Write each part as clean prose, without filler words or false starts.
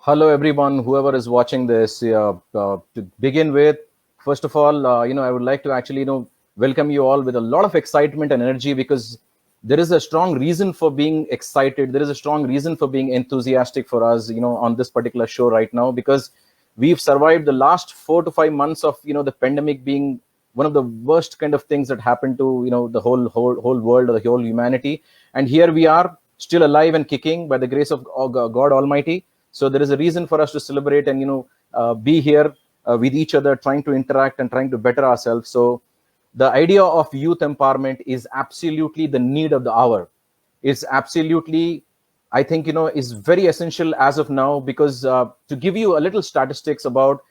Hello, everyone, whoever is watching this. To begin with, first of all, I would like to actually, welcome you all with a lot of excitement and energy because there is a strong reason for being excited. There is a strong reason for being enthusiastic for us, on this particular show right now because we've survived the last 4 to 5 months of, the pandemic being one of the worst kind of things that happened to, the whole world or the whole humanity. And here we are, still alive and kicking by the grace of God Almighty. So there is a reason for us to celebrate and be here with each other, trying to interact and trying to better ourselves. So the idea of youth empowerment is absolutely the need of the hour. It's absolutely, I think, is very essential as of now because to give you a little statistics about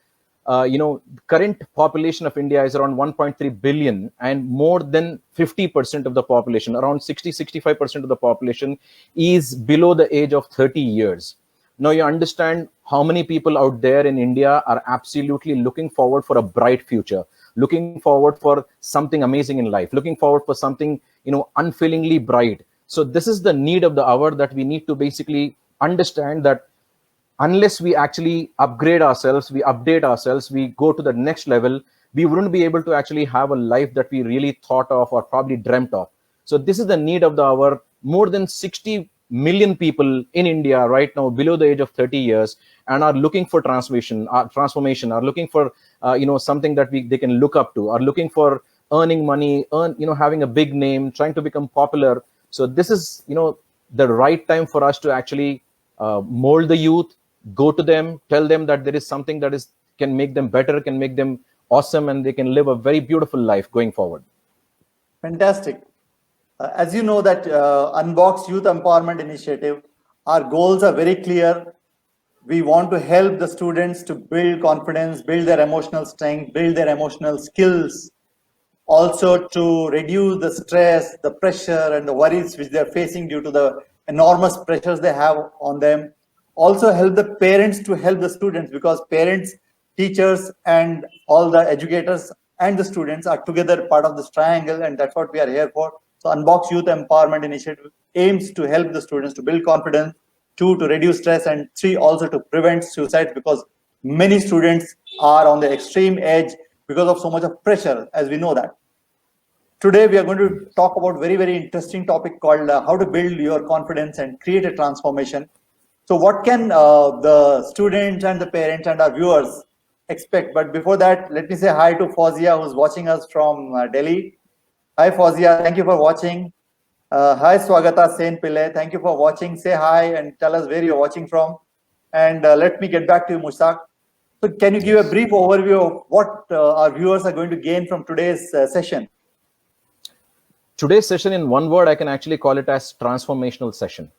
current population of India is around 1.3 billion, and more than 50% of the population, around 65% of the population is below the age of 30 years. Now you understand how many people out there in India are absolutely looking forward for a bright future, looking forward for something amazing in life, looking forward for something, unfailingly bright. So this is the need of the hour, that we need to basically understand that unless we actually upgrade ourselves, we update ourselves, we go to the next level, we wouldn't be able to actually have a life that we really thought of or probably dreamt of. So this is the need of the hour. More than 60 million people in India right now below the age of 30 years and are looking for transformation, are looking for something that they can look up to, are looking for earning money, having a big name, trying to become popular. So this is the right time for us to actually mold the youth, go to them, tell them that there is something that is can make them better, can make them awesome, and they can live a very beautiful life going forward. Fantastic. As you know that Unbox Youth Empowerment Initiative, our goals are very clear. We want to help the students to build confidence, build their emotional strength, build their emotional skills, also to reduce the stress, the pressure and the worries which they are facing due to the enormous pressures they have on them. Also help the parents to help the students, because parents, teachers and all the educators and the students are together part of this triangle, and that's what we are here for. So Unbox Youth Empowerment Initiative aims to help the students to build confidence, two, to reduce stress, and three, also to prevent suicide, because many students are on the extreme edge because of so much of pressure, as we know that. Today, we are going to talk about very interesting topic called how to build your confidence and create a transformation. So what can the students and the parents and our viewers expect? But before that, let me say hi to Fawzia, who's watching us from Delhi. Hi, Fawzia. Thank you for watching. Hi, Swagata Sen Pillai. Thank you for watching. Say hi and tell us where you're watching from. And let me get back to you, Mushtaq. So can you give a brief overview of what our viewers are going to gain from today's session? Today's session, in one word, I can actually call it as transformational session.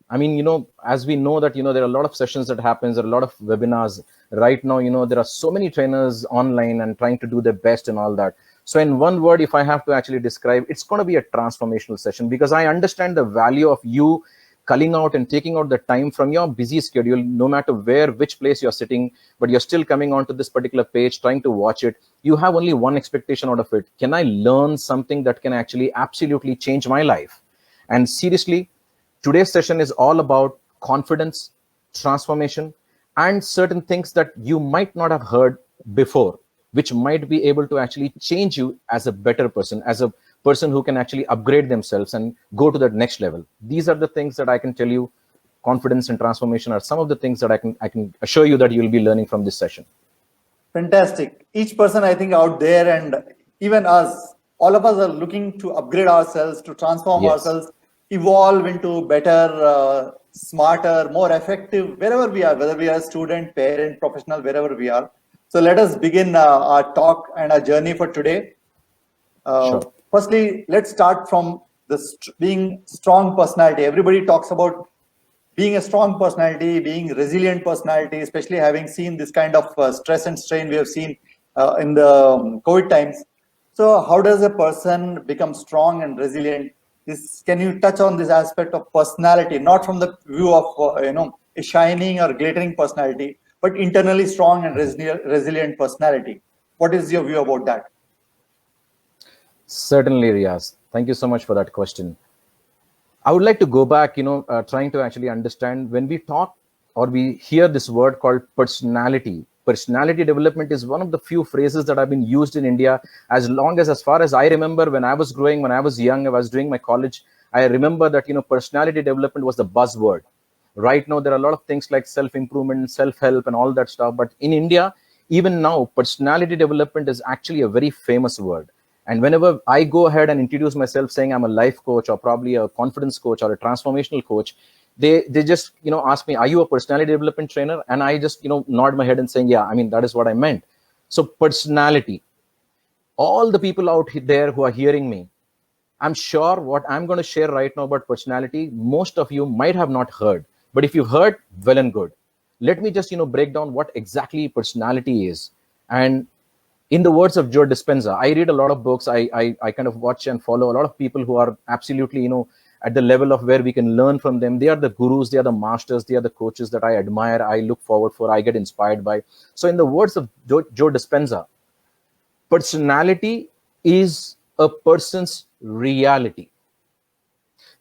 I mean, as we know that, there are a lot of sessions that happens, there are a lot of webinars right now, there are so many trainers online and trying to do their best and all that. So in one word, if I have to actually describe, it's going to be a transformational session, because I understand the value of you culling out and taking out the time from your busy schedule, no matter which place you're sitting, but you're still coming onto this particular page, trying to watch it. You have only one expectation out of it. Can I learn something that can actually absolutely change my life? And seriously, today's session is all about confidence, transformation, and certain things that you might not have heard before, which might be able to actually change you as a better person, as a person who can actually upgrade themselves and go to the next level. These are the things that I can tell you. Confidence and transformation are some of the things that I can assure you that you will be learning from this session. Fantastic. Each person, I think, out there, and even us, all of us are looking to upgrade ourselves, to transform ourselves, evolve into better, smarter, more effective, wherever we are, whether we are a student, parent, professional, wherever we are. So let us begin our talk and our journey for today. Sure. Firstly, let's start from being strong personality. Everybody talks about being a strong personality, being resilient personality, especially having seen this kind of stress and strain we have seen in the COVID times. So how does a person become strong and resilient? Can you touch on this aspect of personality, not from the view of a shining or glittering personality, but internally strong and resilient personality? What is your view about that? Certainly, Riaz. Thank you so much for that question. I would like to go back, trying to actually understand when we talk or we hear this word called personality. Personality development is one of the few phrases that have been used in India as far as I remember. When I was growing, when I was young, I was doing my college, I remember that, personality development was the buzzword. Right now, there are a lot of things like self-improvement, self-help, and all that stuff. But in India, even now, personality development is actually a very famous word. And whenever I go ahead and introduce myself saying I'm a life coach or probably a confidence coach or a transformational coach, they just ask me, are you a personality development trainer? And I just nod my head and saying, yeah, I mean, that is what I meant. So personality, all the people out there who are hearing me, I'm sure what I'm going to share right now about personality, most of you might have not heard. But if you've heard, well and good. Let me just break down what exactly personality is. And in the words of Joe Dispenza, I read a lot of books. I kind of watch and follow a lot of people who are absolutely at the level of where we can learn from them. They are the gurus, they are the masters, they are the coaches that I admire, I look forward for, I get inspired by. So in the words of Joe Dispenza, personality is a person's reality.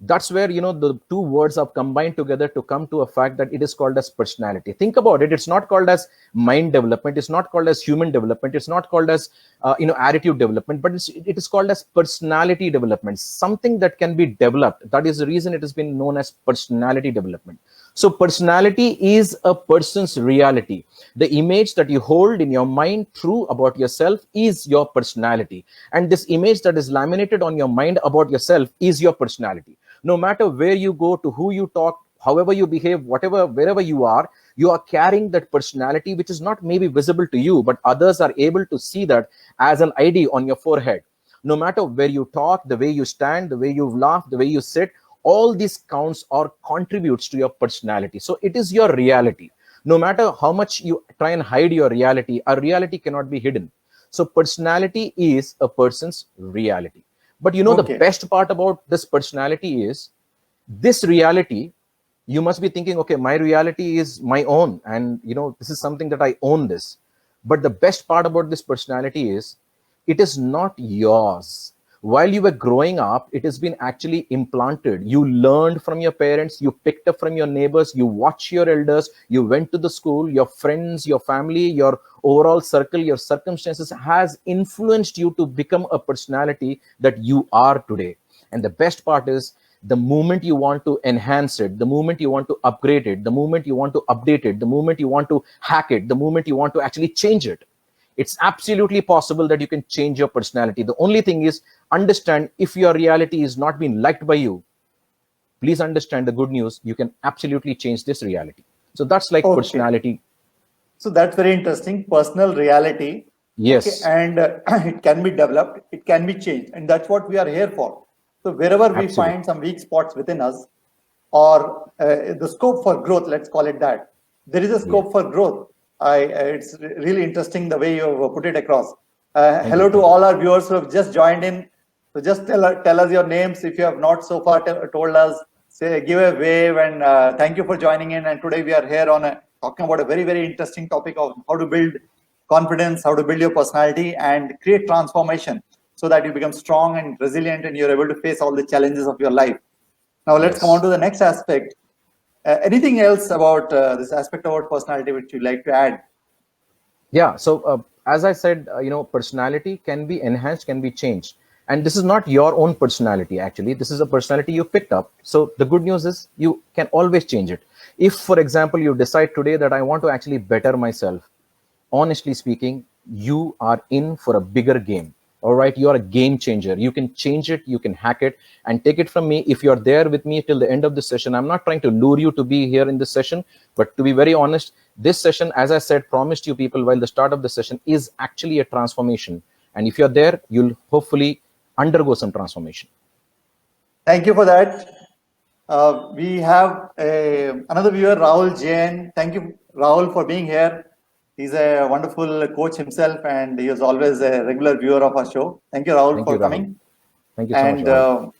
That's where the two words are combined together to come to a fact that it is called as personality. Think about it. It's not called as mind development, it's not called as human development, it's not called as attitude development, but it is called as personality development, something that can be developed. That is the reason it has been known as personality development. So personality is a person's reality. The image that you hold in your mind true about yourself is your personality. And this image that is laminated on your mind about yourself is your personality. No matter where you go, to who you talk, however you behave, wherever you are carrying that personality, which is not maybe visible to you, but others are able to see that as an ID on your forehead. No matter where you talk, the way you stand, the way you laugh, the way you sit, all these counts or contributes to your personality. So it is your reality. No matter how much you try and hide your reality, a reality cannot be hidden. So personality is a person's reality. But the best part about this personality is this reality, you must be thinking, okay, my reality is my own. And, this is something that I own this. But the best part about this personality is it is not yours. While you were growing up, it has been actually implanted. You learned from your parents, you picked up from your neighbors, you watch your elders, you went to the school, your friends, your family, your overall circle, your circumstances has influenced you to become a personality that you are today. And the best part is, the moment you want to enhance it, the moment you want to upgrade it, the moment you want to update it, the moment you want to hack it, the moment you want to actually change it, it's absolutely possible that you can change your personality. The only thing is, understand, if your reality is not being liked by you, please understand the good news, you can absolutely change this reality. So that's like personality. So that's very interesting. Personal reality. Yes. Okay. And it can be developed, it can be changed. And that's what we are here for. So wherever we find some weak spots within us, or the scope for growth, let's call it that, there is a scope for growth. It's really interesting the way you put it across. Hello to all our viewers who have just joined in. So just tell us your names if you have not so far told us. Say, give a wave, and thank you for joining in. And today we are here on talking about a very, very interesting topic of how to build confidence, how to build your personality and create transformation so that you become strong and resilient and you're able to face all the challenges of your life. Now let's come on to the next aspect. Anything else about this aspect about personality which you'd like to add? Yeah. So as I said, personality can be enhanced, can be changed. And this is not your own personality, actually. This is a personality you picked up. So the good news is you can always change it. If, for example, you decide today that I want to actually better myself, honestly speaking, you are in for a bigger game. All right, you are a game changer. You can change it, you can hack it, and take it from me. If you're there with me till the end of the session, I'm not trying to lure you to be here in this session, but to be very honest, this session, as I said, promised you people while the start of the session, is actually a transformation. And if you're there, you'll hopefully undergo some transformation. Thank you for that. We have another viewer, Rahul Jain. Thank you, Rahul, for being here. He's a wonderful coach himself, and he is always a regular viewer of our show. Thank you, Rahul, for coming. Thank you so much.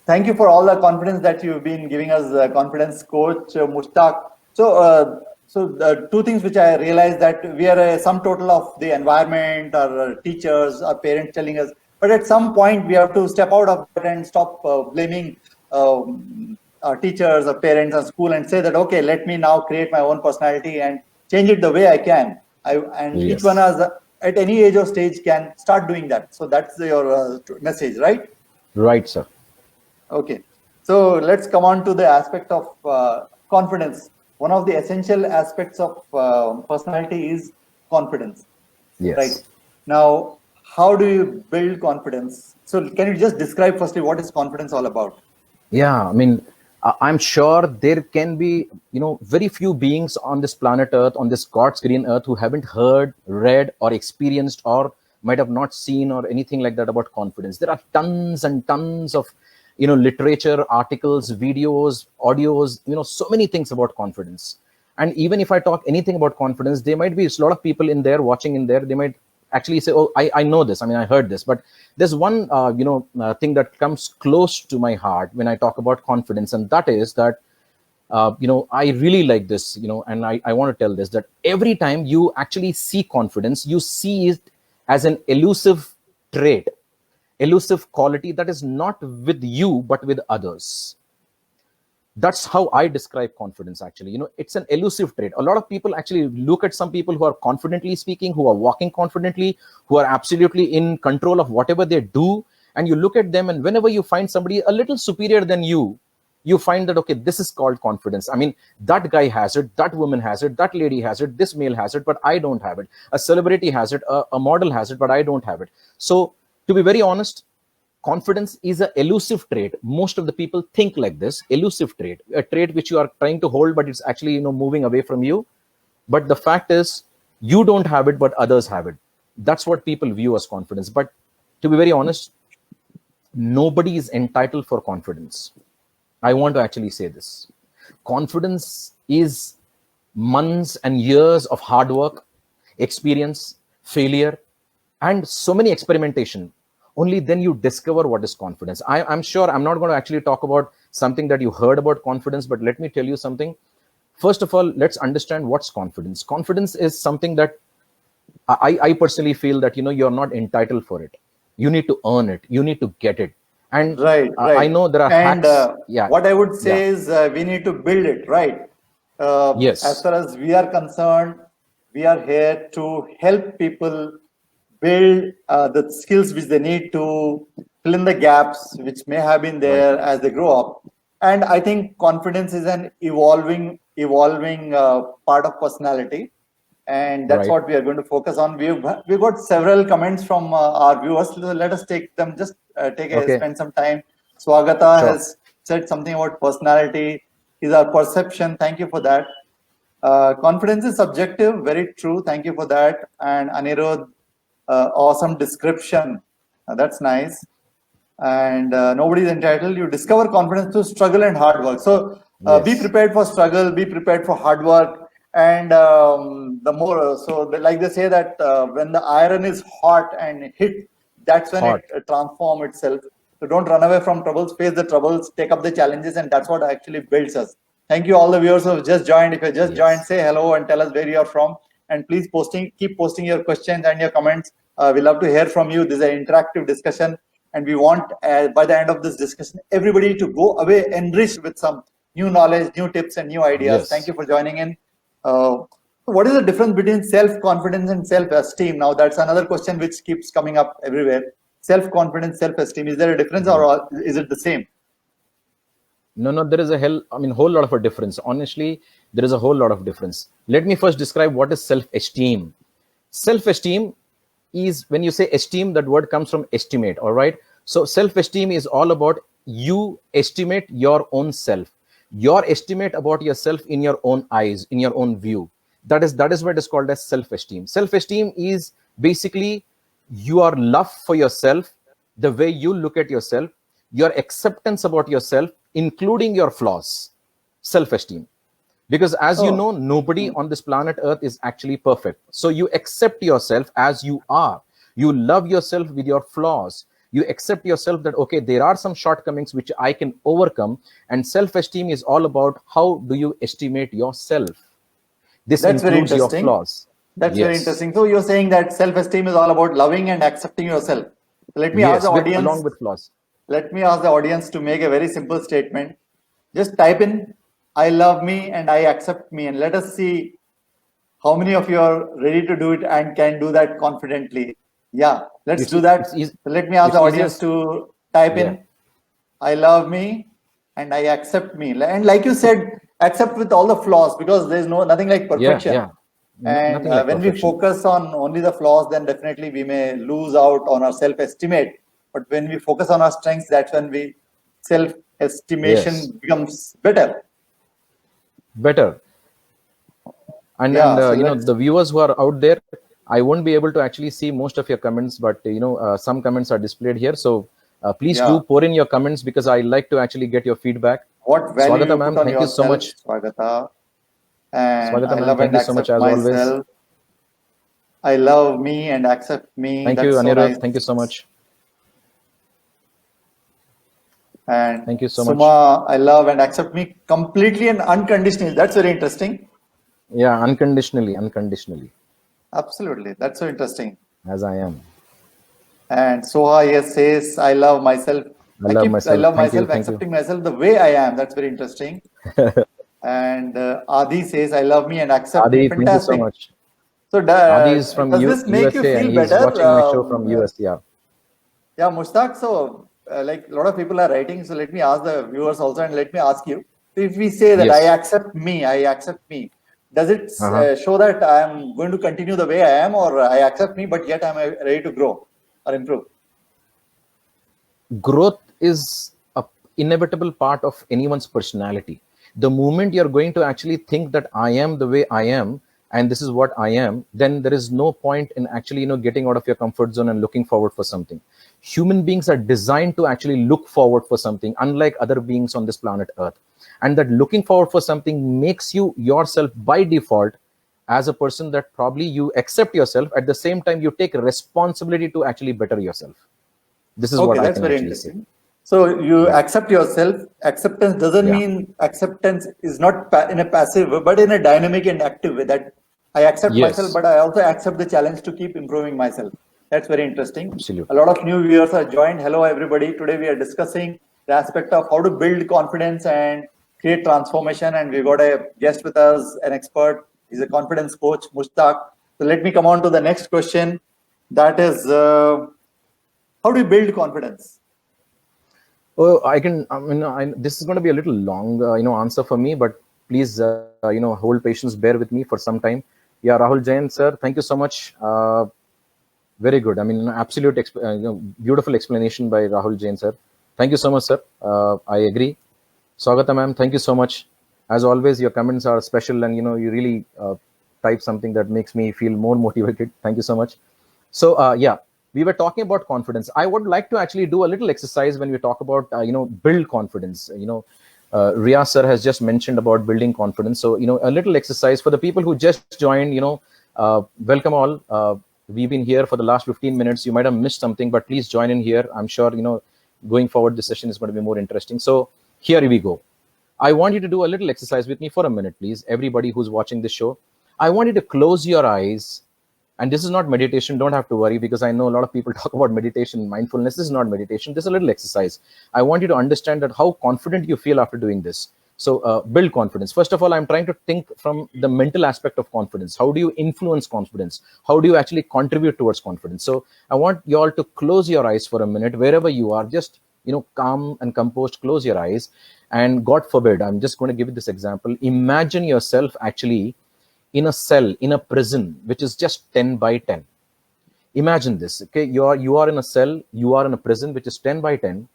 Thank you for all the confidence that you've been giving us, confidence coach Mushtaq. So, the two things which I realized, that we are a sum total of the environment, our teachers, our parents telling us. But at some point, we have to step out of it and stop blaming teachers or parents or school and say that, okay, let me now create my own personality and change it the way I can. And each one has, at any age or stage, can start doing that. So that's your message, right? Right, sir. Okay. So let's come on to the aspect of confidence. One of the essential aspects of personality is confidence. Yes. Right. Now, how do you build confidence? So can you just describe firstly what is confidence all about? Yeah, I mean, I'm sure there can be, very few beings on this planet Earth, on this God's green earth, who haven't heard, read, or experienced, or might have not seen or anything like that about confidence. There are tons and tons of, literature, articles, videos, audios, so many things about confidence. And even if I talk anything about confidence, there might be a lot of people in there watching in there. They might actually say, oh, I know this. I mean, I heard this. But there's one, thing that comes close to my heart when I talk about confidence. And that is that, I really like this, and I want to tell this, that every time you actually see confidence, you see it as an elusive trait, elusive quality that is not with you, but with others. That's how I describe confidence. Actually, it's an elusive trait. A lot of people actually look at some people who are confidently speaking, who are walking confidently, who are absolutely in control of whatever they do, and you look at them, and whenever you find somebody a little superior than you, you find that, okay, this is called confidence. I mean, that guy has it, that woman has it, that lady has it, this male has it, but I don't have it. A celebrity has it, a model has it, but I don't have it. So to be very honest, confidence is an elusive trait. Most of the people think like this: elusive trait, a trait which you are trying to hold, but it's actually, moving away from you. But the fact is, you don't have it, but others have it. That's what people view as confidence. But to be very honest, nobody is entitled for confidence. I want to actually say this. Confidence is months and years of hard work, experience, failure, and so many experimentation. Only then you discover what is confidence. I'm sure I'm not going to actually talk about something that you heard about confidence, but let me tell you something. First of all, let's understand what's confidence. Confidence is something that I personally feel that, you're not entitled for it. You need to earn it. You need to get it. And Right. I know there are And hacks. Yeah. what I would say Yeah. is we need to build it, right? As Yes. far as we are concerned, we are here to help people build the skills which they need to fill in the gaps which may have been Right. there as they grow up. And I think confidence is an evolving part of personality, and that's Right. what we are going to focus on. We've got several comments from our viewers. So let us take them. Just Okay. spend some time. Swagata Sure. has said something about personality is our perception. Thank you for that. Confidence is subjective. Very true. Thank you for that. And Anirudh, awesome description. That's nice. And nobody is entitled. You discover confidence through struggle and hard work. So be Yes. prepared for struggle. Be prepared for hard work. And the more like they say that when the iron is hot and hit, that's when Hot. it transforms itself. So don't run away from troubles. Face the troubles. Take up the challenges, and that's what actually builds us. Thank you, all the viewers who have just joined. If you just joined, Yes. say hello and tell us where you are from. And please keep posting your questions and your comments. We love to hear from you. This is an interactive discussion, and we want by the end of this discussion, everybody to go away enriched with some new knowledge, new tips, and new ideas. Yes. Thank you for joining in. What is the difference between self-confidence and self-esteem? Now, that's another question which keeps coming up everywhere. Self-confidence, self-esteem, is there a difference, or is it the same? No, there is whole lot of a difference. Honestly, there is a whole lot of difference. Let me first describe what is self-esteem. Self-esteem is, when you say esteem, that word comes from estimate. All right. So self-esteem is all about you estimate your own self, your estimate about yourself in your own eyes, in your own view. That is what is called as self-esteem. Self-esteem is basically your love for yourself, the way you look at yourself, your acceptance about yourself, including your flaws. Self-esteem. Because as you know, nobody on this planet Earth is actually perfect. So you accept yourself as you are. You love yourself with your flaws. You accept yourself that, okay, there are some shortcomings which I can overcome. And self-esteem is all about how do you estimate yourself. This That's very includes your interesting. flaws. That's very Yes. interesting. So you're saying that self-esteem is all about loving and accepting yourself. Let me ask Yes, the with audience. along with flaws. Let me ask the audience to make a very simple statement. Just type in I love me and I accept me, and let us see how many of you are ready to do it and can do that confidently. Yeah, let's It's do that. it's easy. So let me ask It's the audience easiest. to type Yeah. in I love me and I accept me. And like you said, accept with all the flaws, because there's nothing like Yeah. perfection. Yeah. And Nothing like when we perfection. focus on only the flaws, then definitely we may lose out on our self-estimate. But when we focus on our strengths, that's when we Yes. self-estimation becomes better. Better. And Yeah. So you know, let's. the viewers who are out there, I won't be able to actually see most of your comments, but you know, some comments are displayed here. So please do Yeah. pour in your comments, because I like to actually get your feedback. What value Swagata you put ma'am, on thank you so yourself, much. Swagata. And Swagata I ma'am, love thank and you so much accept as always. myself. I love me and accept me. Thank you, That's so Anirudh. nice. Thank you so much. And Thank you so much. Suma, I love and accept me completely and unconditionally. That's very interesting. Yeah, unconditionally, unconditionally, Absolutely. That's so interesting. as I am. And Soha, yes, says, I love myself. I love I myself. love Thank you. myself, Thank you. accepting myself the way I am. That's very interesting. And Adi says, I love me and accept me. Adi, thank you so Fantastic. much. So, Adi is from does this make you USA, and feel he's better? watching my show from US. Yeah. Yeah, Mushtaq. So, like a lot of people are writing. So, let me ask the viewers also, and let me ask you. If we say that Yes. I accept me, does it Uh-huh. show that I'm going to continue the way I am, or I accept me, but yet I'm ready to grow or improve? Growth is a inevitable part of anyone's personality. The moment you're going to actually think that I am the way I am, and this is what I am, then there is no point in actually, you know, getting out of your comfort zone and looking forward for something. Human beings are designed to actually look forward for something, unlike other beings on this planet Earth. And that looking forward for something makes you yourself by default as a person, that probably you accept yourself. At the same time, you take responsibility to actually better yourself. This is what Okay, I that's can very actually say. interesting. So you Yeah. accept yourself. Acceptance doesn't Yeah. mean acceptance is not in a passive way, but in a dynamic and active way. That I accept myself, Yes. but I also accept the challenge to keep improving myself. That's very interesting. A Absolutely. lot of new viewers are joined. Hello, everybody. Today we are discussing the aspect of how to build confidence and create transformation. And we got a guest with us, an expert. He's a confidence coach, Mushtaq. So let me come on to the next question. That is, how do you build confidence? Oh, I can. I mean, this is going to be a little long, you know, answer for me. But please, you know, hold patience. Bear with me for some time. Yeah, Rahul Jain, sir. Thank you so much. Very good. I mean, absolute, you know, beautiful explanation by Rahul Jain, sir. Thank you so much, sir. I agree. Swagata, ma'am. Thank you so much. As always, your comments are special, and you know, you really type something that makes me feel more motivated. Thank you so much. So yeah, we were talking about confidence. I would like to actually do a little exercise when we talk about you know, build confidence. You know, Riyaz sir has just mentioned about building confidence. So you know, a little exercise for the people who just joined. You know, welcome all. We've been here for the last 15 minutes. You might have missed something, but please join in here. I'm sure, you know, going forward, this session is going to be more interesting. So here we go. I want you to do a little exercise with me for a minute, please. Everybody who's watching this show, I want you to close your eyes. And this is not meditation. Don't have to worry, because I know a lot of people talk about meditation, mindfulness. This is not meditation. This is a little exercise. I want you to understand that how confident you feel after doing this. So build confidence. First of all, I'm trying to think from the mental aspect of confidence. How do you influence confidence? How do you actually contribute towards confidence? So I want you all to close your eyes for a minute, wherever you are. Just, you know, calm and composed, close your eyes. And God forbid, I'm just going to give you this example. Imagine yourself actually in a cell, in a prison, which is just 10 by 10. Imagine this. Okay, you are in a cell, you are in a prison which is 10 by 10,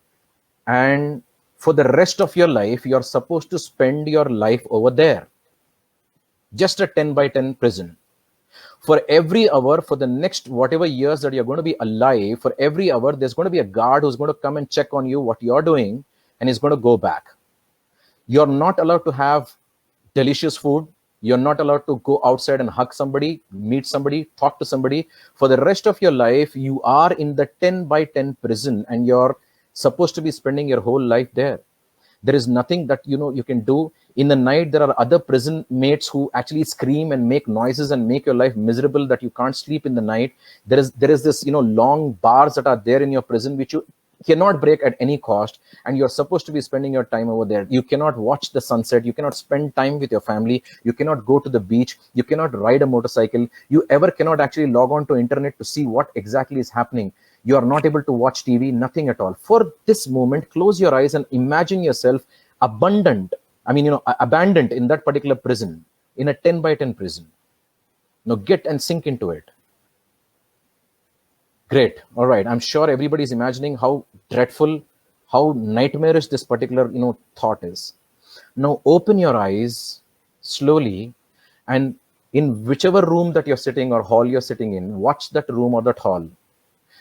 and for the rest of your life, you're supposed to spend your life over there. Just a 10 by 10 prison. For every hour, for the next whatever years that you're going to be alive, for every hour, there's going to be a guard who's going to come and check on you, what you're doing, and he's going to go back. You're not allowed to have delicious food. You're not allowed to go outside and hug somebody, meet somebody, talk to somebody. For the rest of your life, you are in the 10 by 10 prison, and you're supposed to be spending your whole life there. There is nothing that, you know, you can do. In the night, there are other prison mates who actually scream and make noises and make your life miserable, that you can't sleep in the night. There is this, you know, long bars that are there in your prison, which you cannot break at any cost, and you're supposed to be spending your time over there. You cannot watch the sunset, you cannot spend time with your family, you cannot go to the beach, you cannot ride a motorcycle, you ever cannot actually log on to internet to see what exactly is happening. You are not able to watch TV, nothing at all. For this moment, close your eyes and imagine yourself abandoned in that particular prison, in a 10 by 10 prison. Now get and sink into it. Great. All right. I'm sure everybody's imagining how dreadful, how nightmarish this particular, thought is. Now open your eyes slowly, and in whichever room that you're sitting or hall you're sitting in, watch that room or that hall.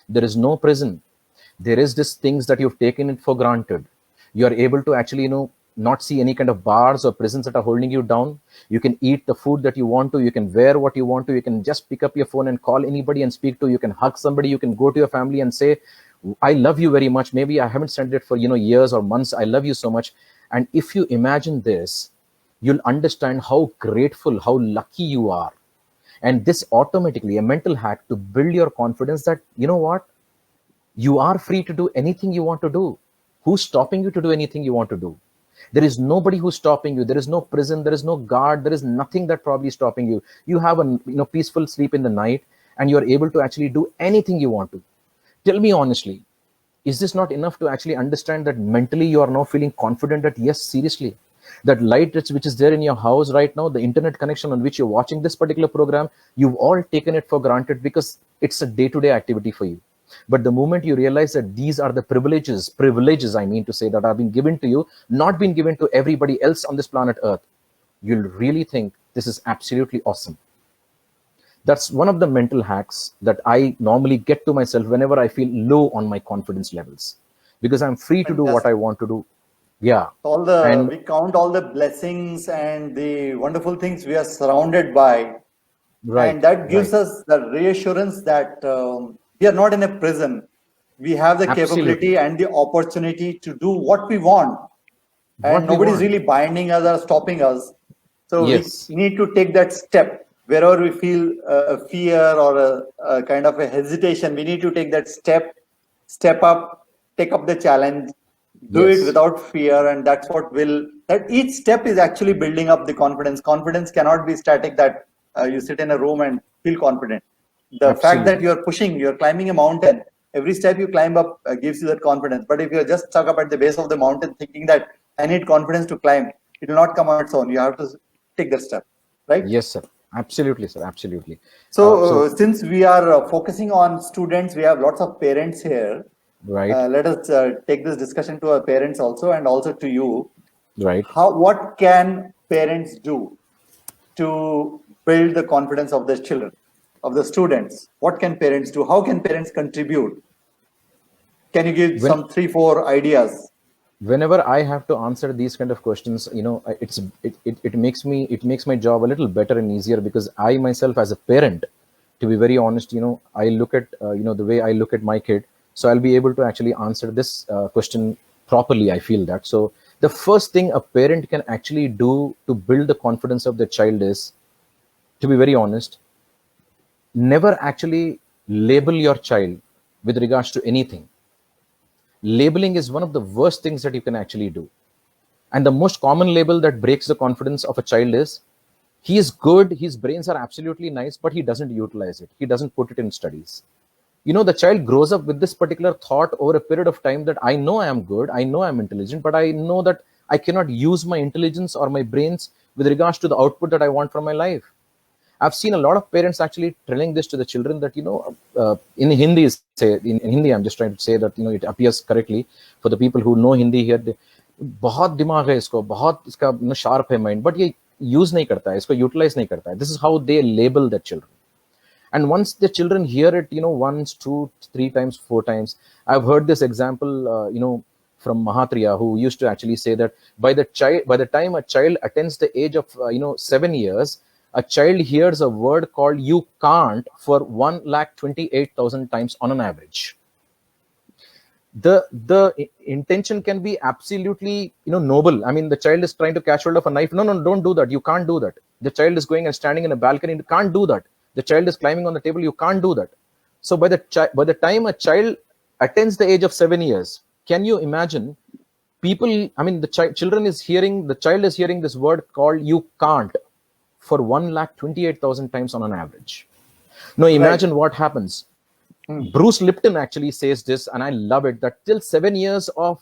There is no prison. There is this things that you've taken it for granted. You are able to actually, not see any kind of bars or prisons that are holding you down. You can eat the food that you want to, you can wear what you want to, you can just pick up your phone and call anybody and speak to, you can hug somebody, you can go to your family and say, I love you very much. Maybe I haven't said it for, years or months. I love you so much. And if you imagine this, you'll understand how grateful, how lucky you are. And this automatically a mental hack to build your confidence that, you know what, you are free to do anything you want to do. Who's stopping you to do anything you want to do? There is nobody who's stopping you. There is no prison. There is no guard. There is nothing that probably stopping you. You have a peaceful sleep in the night, and you're able to actually do anything you want to. Tell me honestly, is this not enough to actually understand that mentally you are now feeling confident that yes, seriously, that light which is there in your house right now, the internet connection on which you're watching this particular program, you've all taken it for granted because it's a day-to-day activity for you. But the moment you realize that these are the privileges, I mean to say, that have been given to you, not been given to everybody else on this planet Earth, you'll really think this is absolutely awesome. That's one of the mental hacks that I normally get to myself whenever I feel low on my confidence levels, because I'm free to do what I want to do. Yeah. We count all the blessings and the wonderful things we are surrounded by. Right. And that gives us the reassurance that we are not in a prison. We have the capability and the opportunity to do what we want. And nobody's really binding us or stopping us. So we need to take that step. Wherever we feel a fear or a kind of a hesitation, we need to take that step up, take up the challenge, do it without fear. And that's what that each step is actually building up the confidence. Confidence cannot be static, that you sit in a room and feel confident. The fact that you're climbing a mountain, every step you climb up gives you that confidence. But if you're just stuck up at the base of the mountain thinking that I need confidence to climb, it will not come on its own. You have to take that step, right? Yes, sir. Absolutely, sir. Absolutely. So since we are focusing on students, we have lots of parents here. Right. Let us take this discussion to our parents also, and also to you. Right. What can parents do to build the confidence of their children, of the students? What can parents do? How can parents contribute? Can you give some 3-4 ideas? Whenever I have to answer these kind of questions, it makes my job a little better and easier, because I myself as a parent, to be very honest, I look at the way I look at my kid, so I'll be able to actually answer this question properly. I feel that. So the first thing a parent can actually do to build the confidence of their child is, to be very honest, never actually label your child with regards to anything. Labeling is one of the worst things that you can actually do. And the most common label that breaks the confidence of a child is, he is good, his brains are absolutely nice, but he doesn't utilize it. He doesn't put it in studies. The child grows up with this particular thought over a period of time that I know I am good, I know I'm intelligent, but I know that I cannot use my intelligence or my brains with regards to the output that I want from my life. I've seen a lot of parents actually telling this to the children that, in Hindi, in Hindi, I'm just trying to say that, it appears correctly for the people who know Hindi here. बहुत दिमाग है इसको, बहुत इसका sharp है mind, but ये use नहीं करता है, इसको utilize नहीं करता है. This is how they label their children. And once the children hear it, once, 2, 3 times, 4 times, I've heard this example, from Mahatriya, who used to actually say that by the time a child attains the age of, 7 years, a child hears a word called "you can't" for 128,000 times on an average. The intention can be absolutely, noble. I mean, the child is trying to catch hold of a knife. No, don't do that. You can't do that. The child is going and standing in a balcony. You can't do that. The child is climbing on the table. You can't do that. So by the time a child attains the age of 7 years, can you imagine people, I mean, the child is hearing this word called you can't for 1,28,000 times on an average. Now Right. imagine what happens. Hmm. Bruce Lipton actually says this, and I love it, that till 7 years of,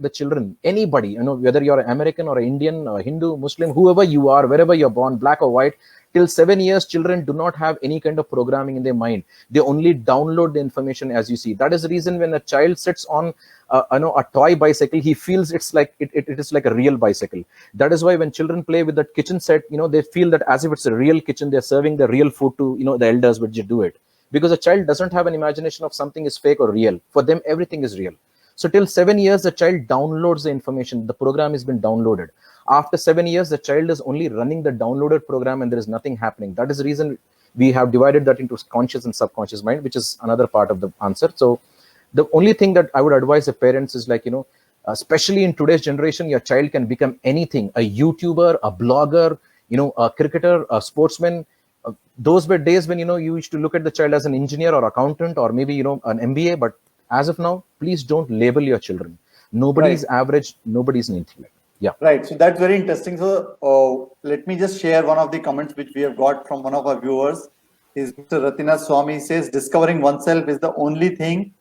the children, anybody, whether you're American or Indian or Hindu, Muslim, whoever you are, wherever you're born, black or white, till 7 years, children do not have any kind of programming in their mind. They only download the information as you see. That is the reason when a child sits on, a toy bicycle, he feels it is like a real bicycle. That is why when children play with that kitchen set, they feel that as if it's a real kitchen, they're serving the real food to, the elders which do it, because a child doesn't have an imagination of something is fake or real. For them, everything is real. So till 7 years, the child downloads the information. The program has been downloaded. After 7 years, the child is only running the downloaded program and there is nothing happening. That is the reason we have divided that into conscious and subconscious mind, which is another part of the answer. So the only thing that I would advise the parents is like, especially in today's generation, your child can become anything, a YouTuber, a blogger, a cricketer, a sportsman. Those were days when, you used to look at the child as an engineer or accountant or maybe, an MBA. But as of now, please don't label your children. Nobody's Right. average. Nobody's an intellect. Yeah. Right. So that's very interesting. So let me just share one of the comments which we have got from one of our viewers. Is Mr. Ratina Swami says, discovering oneself is the only thing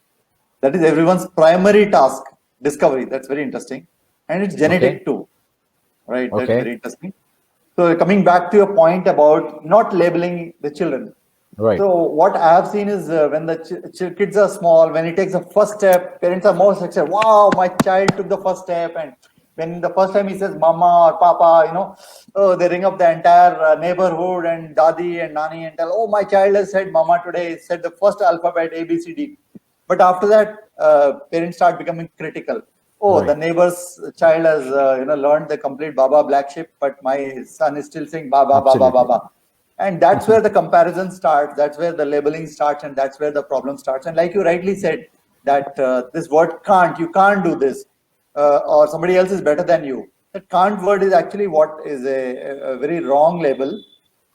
that is everyone's primary task. Discovery. That's very interesting. And it's genetic Okay. too. Right. That's Okay. very interesting. So coming back to your point about not labeling the children. Right. So what I have seen is when the kids are small, when he takes the first step, parents are more excited. Wow, my child took the first step. And when the first time he says mama or papa, oh, they ring up the entire neighborhood and dadi and nani and tell, oh, my child has said mama today, said the first alphabet A, B, C, D. But after that, parents start becoming critical. Oh, the Right. neighbor's child has learned the complete Baba black sheep, but my son is still saying Baba, Baba, Absolutely. Baba. And that's where the comparison starts. That's where the labeling starts, and that's where the problem starts. And like you rightly said, that this word can't, you can't do this, or somebody else is better than you. That can't word is actually what is a very wrong label.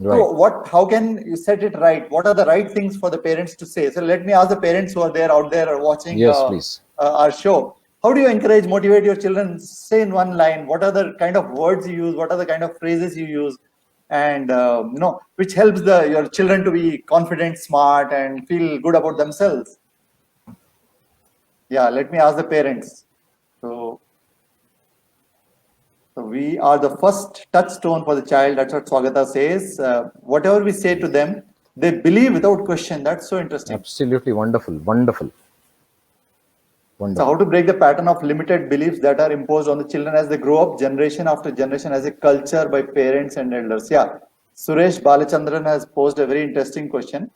Right. So how can you set it right? What are the right things for the parents to say? So let me ask the parents who are there out there watching Yes, please. our show. How do you encourage, motivate your children? Say in one line, what are the kind of words you use? What are the kind of phrases you use? And which helps your children to be confident, smart, and feel good about themselves. Yeah, let me ask the parents. So we are the first touchstone for the child. That's what Swagata says. Whatever we say to them, they believe without question. That's so interesting. Absolutely wonderful. Wonderful. So how to break the pattern of limited beliefs that are imposed on the children as they grow up, generation after generation, as a culture by parents and elders. Yeah, Suresh Balachandran has posed a very interesting question.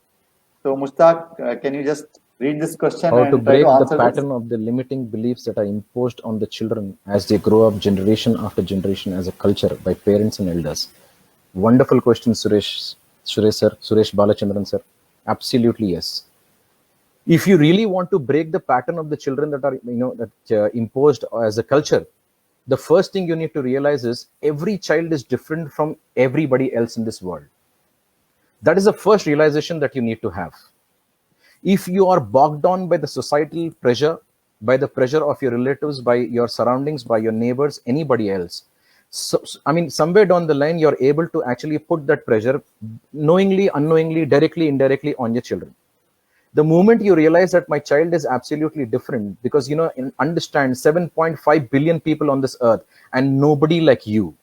So Mushtaq, can you just read this question How to and try to break the answer this? pattern of the limiting beliefs that are imposed on the children as they grow up generation after generation as a culture by parents and elders. Wonderful question, Suresh sir, Suresh Balachandran sir. Absolutely yes. If you really want to break the pattern of the children that are imposed as a culture, the first thing you need to realize is every child is different from everybody else in this world. That is the first realization that you need to have. If you are bogged down by the societal pressure, by the pressure of your relatives, by your surroundings, by your neighbors, anybody else, I mean, somewhere down the line, you're able to actually put that pressure knowingly, unknowingly, directly, indirectly on your children. The moment you realize that my child is absolutely different, because understand 7.5 billion people on this earth and nobody like you.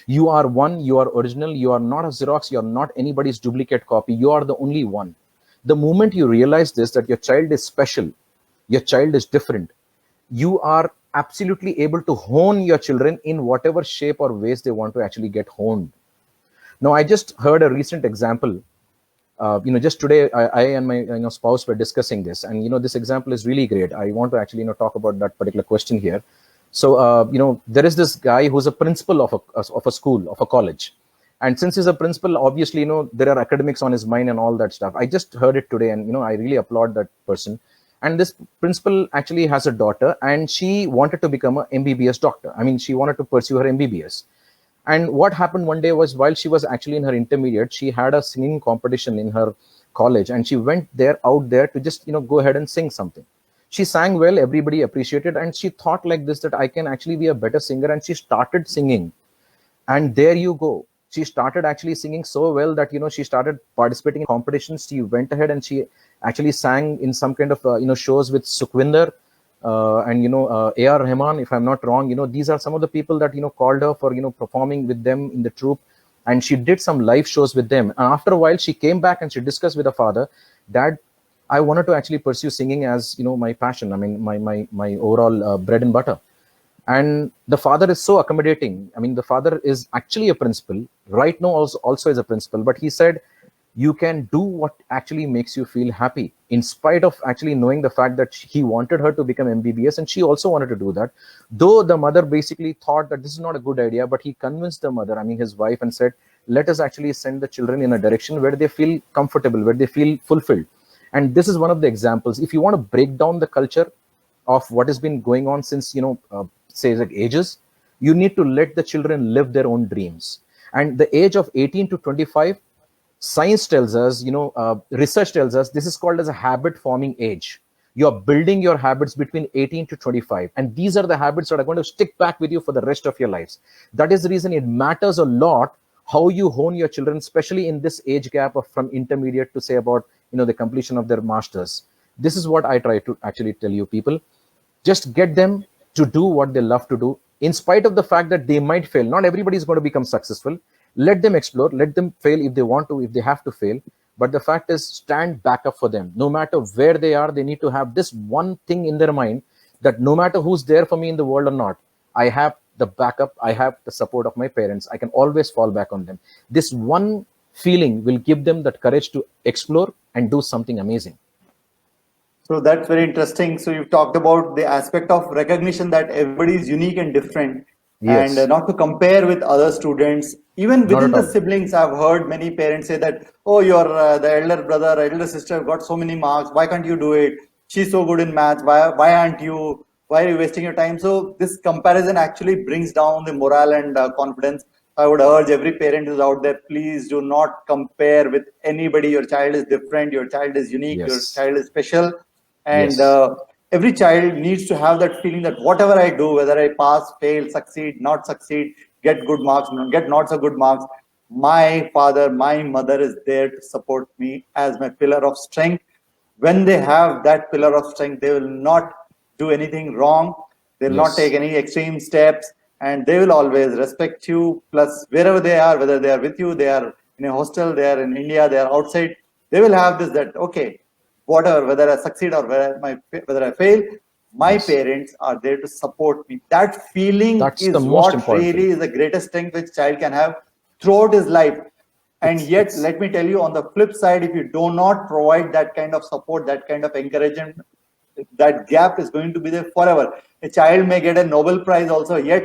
You are one, you are original, you are not a Xerox, you are not anybody's duplicate copy, you are the only one. The moment you realize this, that your child is special, your child is different, you are absolutely able to hone your children in whatever shape or ways they want to actually get honed. Now, I just heard a recent example. Just today, I and my spouse were discussing this, and this example is really great. I want to actually talk about that particular question here. So there is this guy who's a principal of a school, of a college, and since he's a principal, obviously there are academics on his mind and all that stuff. I just heard it today, and I really applaud that person. And this principal actually has a daughter, and she wanted to become a MBBS doctor. I mean, she wanted to pursue her MBBS. And what happened one day was, while she was actually in her intermediate, she had a singing competition in her college, and she went out there to just go ahead and sing something. She sang well, everybody appreciated, and she thought like this, that I can actually be a better singer, and she started singing. And there you go, she started actually singing so well that she started participating in competitions. She went ahead and she actually sang in some kind of shows with Sukhwinder, and AR Rahman, if I'm not wrong. These are some of the people that called her for performing with them in the troupe, and she did some live shows with them. And after a while, she came back and she discussed with her father, Dad, I wanted to actually pursue singing as my passion. I mean, my overall bread and butter. And the father is so accommodating. I mean, the father is actually a principal right now, also is a principal, but he said, you can do what actually makes you feel happy, in spite of actually knowing the fact that he wanted her to become MBBS, and she also wanted to do that. Though the mother basically thought that this is not a good idea, but he convinced the mother, I mean his wife, and said, let us actually send the children in a direction where they feel comfortable, where they feel fulfilled. And this is one of the examples. If you want to break down the culture of what has been going on since say like ages, you need to let the children live their own dreams. And the age of 18 to 25, science tells us, research tells us, this is called as a habit forming age. You're building your habits between 18 to 25, and these are the habits that are going to stick back with you for the rest of your lives. That is the reason it matters a lot how you hone your children, especially in this age gap of from intermediate to say about the completion of their masters. This is what I try to actually tell you people. Just get them to do what they love to do, in spite of the fact that they might fail. Not everybody is going to become successful. Let them explore, let them fail if they want to, if they have to fail. But the fact is, stand back up for them. No matter where they are, they need to have this one thing in their mind, that no matter who's there for me in the world or not, I have the backup, I have the support of my parents. I can always fall back on them. This one feeling will give them that courage to explore and do something amazing. So that's very interesting. So you've talked about the aspect of recognition that everybody is unique and different, and Yes. not to compare with other students. Even Not within at the all. siblings, I've heard many parents say that, oh, your the elder brother, elder sister got so many marks. Why can't you do it? She's so good in maths. Why aren't you? Why are you wasting your time? So this comparison actually brings down the morale and confidence. I would urge every parent who's out there, please do not compare with anybody. Your child is different. Your child is unique. Your Yes. child is special. And Yes. every child needs to have that feeling that whatever I do, whether I pass, fail, succeed, not succeed, get good marks, get not so good marks, my father, my mother is there to support me as my pillar of strength. When they have that pillar of strength, they will not do anything wrong. They'll not take Yes. any extreme steps, and they will always respect you. Plus, wherever they are, whether they are with you, they are in a hostel, they are in India, they are outside, they will have this, that okay, whatever, whether I succeed or whether I fail, my Yes. parents are there to support me. That feeling That's the is most what important really thing. is the greatest strength which child can have throughout his life. And yet, It's let me tell you, on the flip side, if you do not provide that kind of support, that kind of encouragement, that gap is going to be there forever. A child may get a Nobel Prize also, yet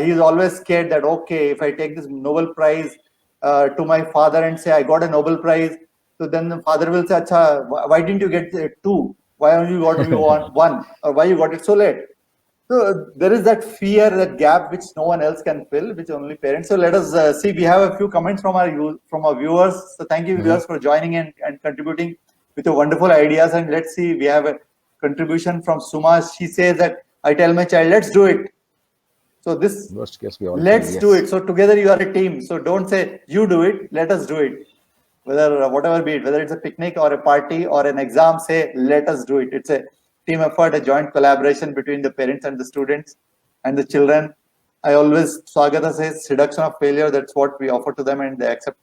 he is always scared that, okay, if I take this Nobel Prize to my father and say, I got a Nobel Prize, so then the father will say, Acha, why didn't you get two? Why only you got only one? Or why you got it so late? So there is that fear, that gap which no one else can fill, which only parents. So let us see. We have a few comments from our viewers. So thank you, Mhm. viewers, for joining in and contributing with your wonderful ideas. And let's see. We have a contribution from Suma. She says that I tell my child, let's do it. So this, Worst case, we all fail. let's do it. Yes. So together you are a team. So don't say you do it. Let us do it. Whether whatever be it, whether it's a picnic or a party or an exam, say let us do it. It's a team effort, a joint collaboration between the parents and the students and the children. I always, Swagata says, seduction of failure. That's what we offer to them, and they accept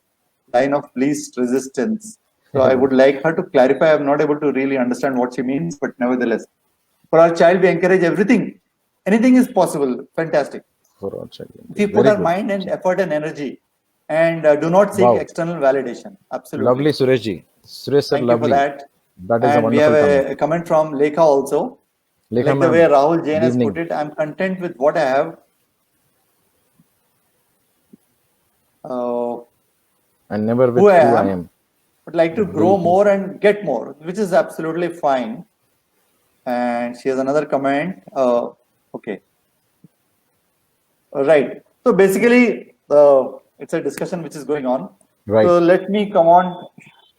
line of least resistance. So I would like her to clarify. I'm not able to really understand what she means, but nevertheless, for our child, we encourage everything. Anything is possible. Fantastic. For all child. If we put Very our good. mind and effort and energy, and do not seek Wow. external validation. Absolutely. Lovely, Sureshji. Suresh sir, Thank you for lovely. that. That is a And we have wonderful comment. a comment from Lekha also. Lekha Like the way ma'am, Rahul Jain good has put evening. it, I'm content with what I have. Uh, And never who with I who I am, am. but like to grow more and get more, which is absolutely fine. And she has another comment. Okay. Right. So basically, it's a discussion which is going on. Right. So let me come on.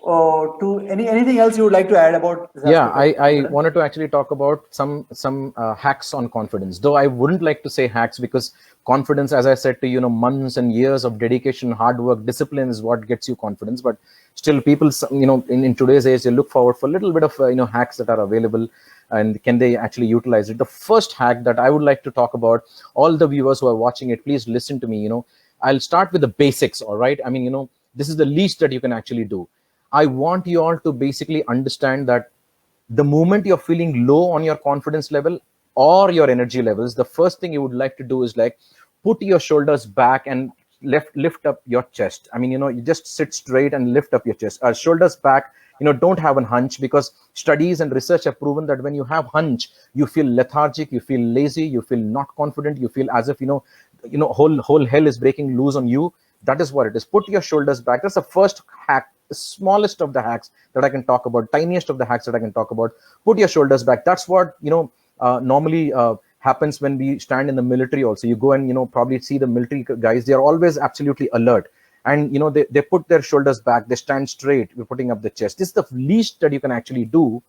to anything else you would like to add about this Yeah, aspect of I confidence? wanted to actually talk about some hacks on confidence, though I wouldn't like to say hacks, because confidence, as I said to you, months and years of dedication, hard work, discipline is what gets you confidence. But still, people, in today's age, they look forward for a little bit of hacks that are available, and can they actually utilize it. The first hack that I would like to talk about, all the viewers who are watching it, please listen to me. I'll start with the basics. All right, I mean, this is the least that you can actually do. I want you all to basically understand that the moment you're feeling low on your confidence level or your energy levels, the first thing you would like to do is like put your shoulders back and lift up your chest. I mean, you just sit straight and lift up your chest. Shoulders back, don't have a hunch, because studies and research have proven that when you have hunch, you feel lethargic, you feel lazy, you feel not confident, you feel as if whole hell is breaking loose on you. That is what it is. Put your shoulders back. That's the first hack, the smallest of the hacks that I can talk about, tiniest of the hacks that I can talk about. Put your shoulders back. That's what normally happens when we stand in the military. Also, you go and probably see the military guys. They are always absolutely alert, and they put their shoulders back. They stand straight. We're putting up the chest. This is the least that you can actually do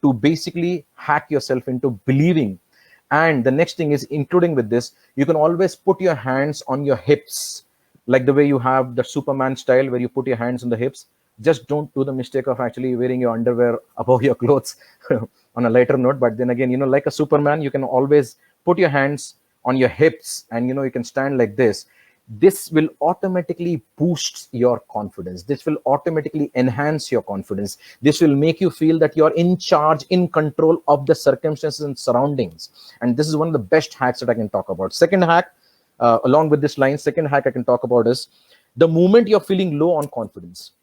to basically hack yourself into believing. And the next thing is, including with this, you can always put your hands on your hips, like the way you have the Superman style where you put your hands on the hips. Just don't do the mistake of actually wearing your underwear above your clothes. On a lighter note, but then again, like a Superman, you can always put your hands on your hips, and you can stand like this. This will automatically boost your confidence. This will automatically enhance your confidence. This will make you feel that you're in charge, in control of the circumstances and surroundings. And this is one of the best hacks that I can talk about. Second hack, along with this line, second hack I can talk about is the moment you're feeling low on confidence.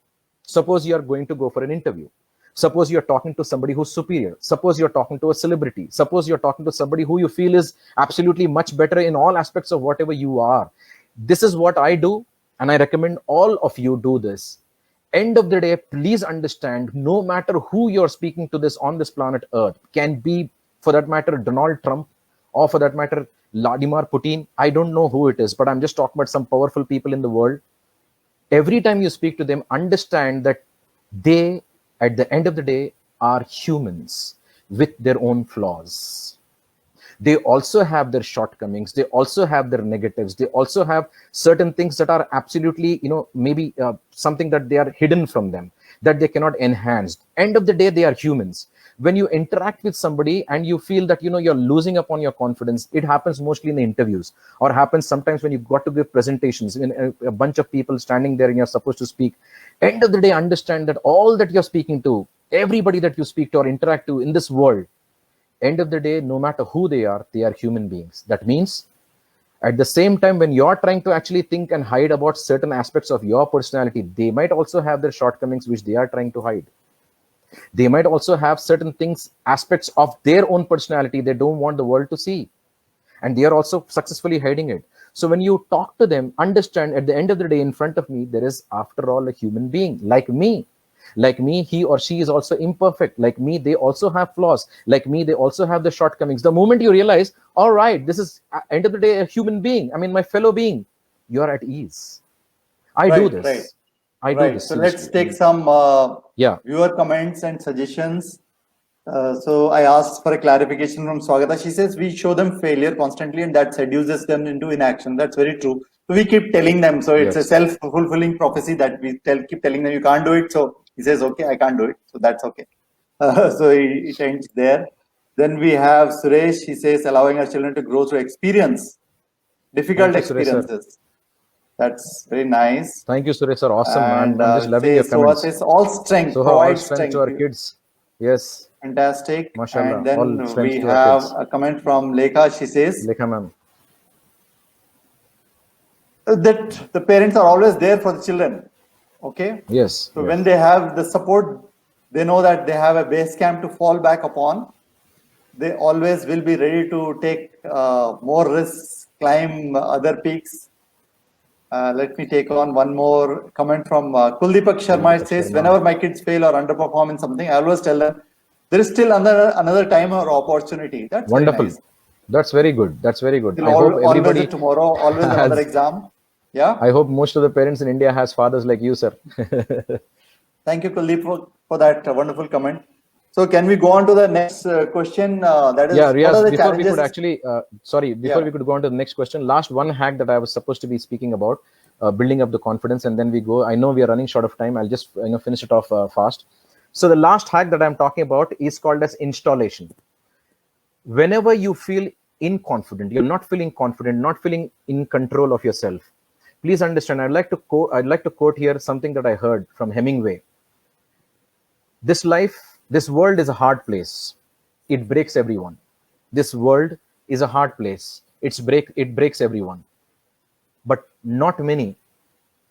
Suppose you are going to go for an interview. Suppose you're talking to somebody who's superior. Suppose you're talking to a celebrity. Suppose you're talking to somebody who you feel is absolutely much better in all aspects of whatever you are. This is what I do, and I recommend all of you do this. End of the day, please understand, no matter who you're speaking to this on this planet Earth, can be, for that matter, Donald Trump, or for that matter, Vladimir Putin. I don't know who it is, but I'm just talking about some powerful people in the world. Every time you speak to them, understand that they, at the end of the day, are humans with their own flaws. They also have their shortcomings. They also have their negatives. They also have certain things that are absolutely, maybe something that they are hidden from them, that they cannot enhance. End of the day, they are humans. When you interact with somebody and you feel that you're losing up on your confidence, it happens mostly in the interviews, or happens sometimes when you've got to give presentations in a bunch of people standing there and you're supposed to speak. End of the day, understand that all that you're speaking to, everybody that you speak to or interact to in this world, end of the day, no matter who they are human beings. That means at the same time, when you're trying to actually think and hide about certain aspects of your personality, they might also have their shortcomings which they are trying to hide. They might also have certain things, aspects of their own personality they don't want the world to see, and they are also successfully hiding it. So when you talk to them, understand at the end of the day, in front of me, there is, after all, a human being like me. Like me, he or she is also imperfect. Like me, they also have flaws. Like me, they also have the shortcomings. The moment you realize, all right, this is, end of the day, a human being, I mean, my fellow being, you're at ease. I do this. Right. I do this. So let's take some viewer comments and suggestions. So I asked for a clarification from Swagata. She says we show them failure constantly, and that seduces them into inaction. That's very true. So we keep telling them. So it's a self-fulfilling prophecy that we keep telling them you can't do it. So he says, okay, I can't do it. So that's okay. So it ends there. Then we have Suresh. He says allowing our children to grow through experience, difficult experiences. That's very nice. Thank you, Suresh, sir. Awesome, and, man. I'm just loving your comments. Says all strength, so provide all strength to our kids. Yes. Fantastic. Mashallah. And then all we have a comment from Lekha. She says, Lekha, ma'am, that the parents are always there for the children. Okay. Yes. So when they have the support, they know that they have a base camp to fall back upon. They always will be ready to take more risks, climb other peaks. Let me take on one more comment from Kuldeepak Sharma. It says, whenever my kids fail or underperform in something, I always tell them there is still another time or opportunity. That's wonderful. Very nice. That's very good. That's very good. I hope everybody always tomorrow, always another exam. Yeah. I hope most of the parents in India has fathers like you, sir. Thank you, Kuldeep, for that wonderful comment. So can we go on to the next question? That is, Yeah, what are Riaz, the before we could challenges? actually, before Yeah. we could go on to the next question, last one hack that I was supposed to be speaking about, building up the confidence, and then we go. I know we are running short of time. I'll just finish it off fast. So the last hack that I'm talking about is called as installation. Whenever you feel inconfident, you're not feeling confident, not feeling in control of yourself, please understand. I'd like to quote here something that I heard from Hemingway. This world is a hard place. It breaks everyone. This world is a hard place. It breaks everyone. But not many,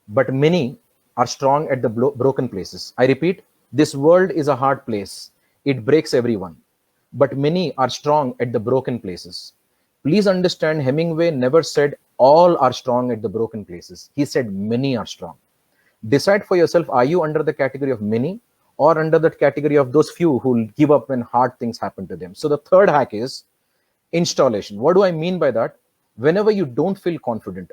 but many are strong at the broken places. I repeat, this world is a hard place. It breaks everyone. But many are strong at the broken places. Please understand, Hemingway never said all are strong at the broken places. He said many are strong. Decide for yourself, are you under the category of many or under the category of those few who will give up when hard things happen to them? So the third hack is installation. What do I mean by that? Whenever you don't feel confident,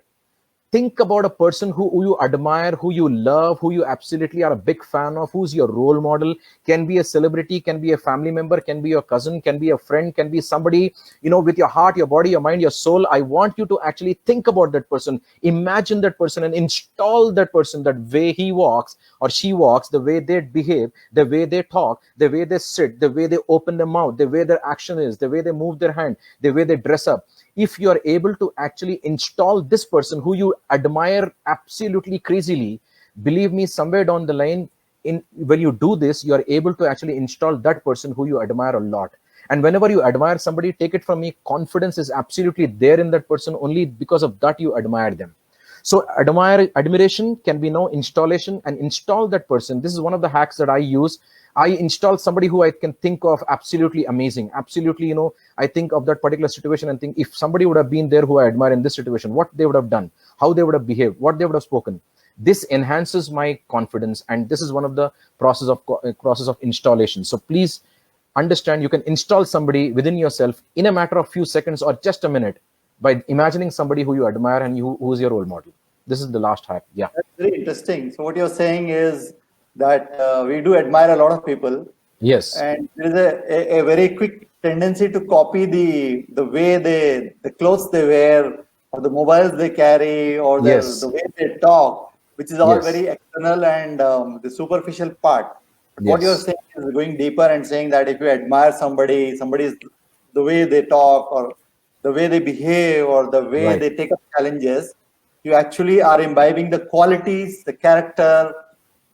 think about a person who you admire, who you love, who you absolutely are a big fan of, who's your role model. Can be a celebrity, can be a family member, can be your cousin, can be a friend, can be somebody, with your heart, your body, your mind, your soul. I want you to actually think about that person, imagine that person, and install that person, that way he walks or she walks, the way they behave, the way they talk, the way they sit, the way they open their mouth, the way their action is, the way they move their hand, the way they dress up. If you are able to actually install this person who you admire absolutely crazily, believe me, somewhere down the line, when you do this, you are able to actually install that person who you admire a lot. And whenever you admire somebody, take it from me, confidence is absolutely there in that person. Only because of that you admire them. So admiration can be now installation, and install that person. This is one of the hacks that I use. I install somebody who I can think of absolutely amazing. Absolutely, I think of that particular situation and think, if somebody would have been there who I admire in this situation, what they would have done, how they would have behaved, what they would have spoken. This enhances my confidence, and this is one of the process of installation. So please understand, you can install somebody within yourself in a matter of few seconds or just a minute by imagining somebody who you admire and who's your role model. This is the last hack. Yeah. That's very interesting. So what you're saying is that we do admire a lot of people, Yes. and there is a very quick tendency to copy the way the clothes they wear, or the mobiles they carry, or Yes. the way they talk, which is all Yes. very external and the superficial part. But what you're Yes. saying is going deeper and saying that if you admire somebody's the way they talk, or the way they behave, or the way Right. they take up challenges, you actually are imbibing the qualities, the character,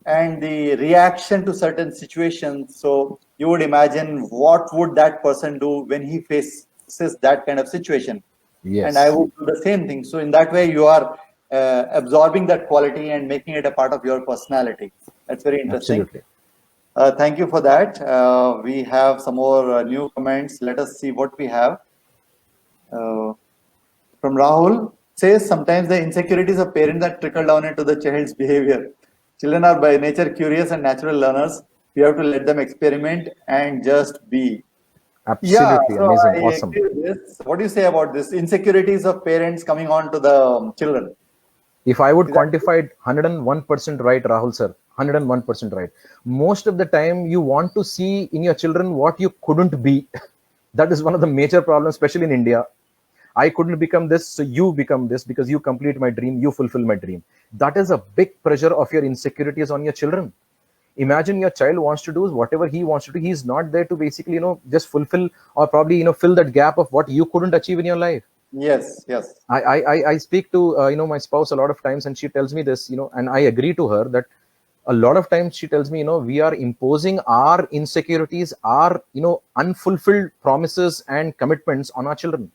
and the reaction to certain situations. So you would imagine what would that person do when he faces that kind of situation. Yes. And I would do the same thing. So in that way, you are absorbing that quality and making it a part of your personality. That's very interesting. Absolutely. Thank you for that. We have some more new comments. Let us see what we have. From Rahul, says sometimes the insecurities of parents that trickle down into the child's behavior. Children are by nature curious and natural learners. We have to let them experiment and just be. Yeah, Absolutely so amazing. I Awesome. agree with this. What do you say about this? Insecurities of parents coming on to the children. If I would Is that quantify it, 101% right, Rahul sir, 101% right. Most of the time, you want to see in your children what you couldn't be. That is one of the major problems, especially in India. I couldn't become this, so you become this because you complete my dream, you fulfill my dream. That is a big pressure of your insecurities on your children. Imagine your child wants to do whatever he wants to do. He's not there to basically, just fulfill or probably, fill that gap of what you couldn't achieve in your life. Yes, yes. I speak to, my spouse a lot of times, and she tells me this, and I agree to her that a lot of times she tells me, we are imposing our insecurities, our, unfulfilled promises and commitments on our children,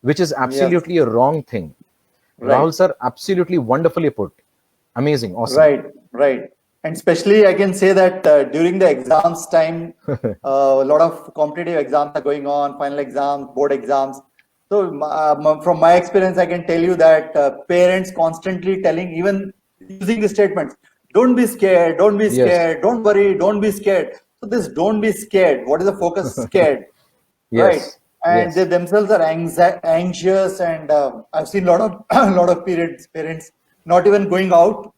which is absolutely a wrong thing. Right. Rahul sir, absolutely wonderfully put. Amazing. Awesome. Right, right. And especially I can say that during the exams time, a lot of competitive exams are going on, final exams, board exams. So from my experience, I can tell you that parents constantly telling, even using the statements, don't be scared, don't be scared, don't worry, don't be scared. So this don't be scared, what is the focus? Scared, right? Yes. And Yes. they themselves are anxious, and I've seen a lot of parents not even going out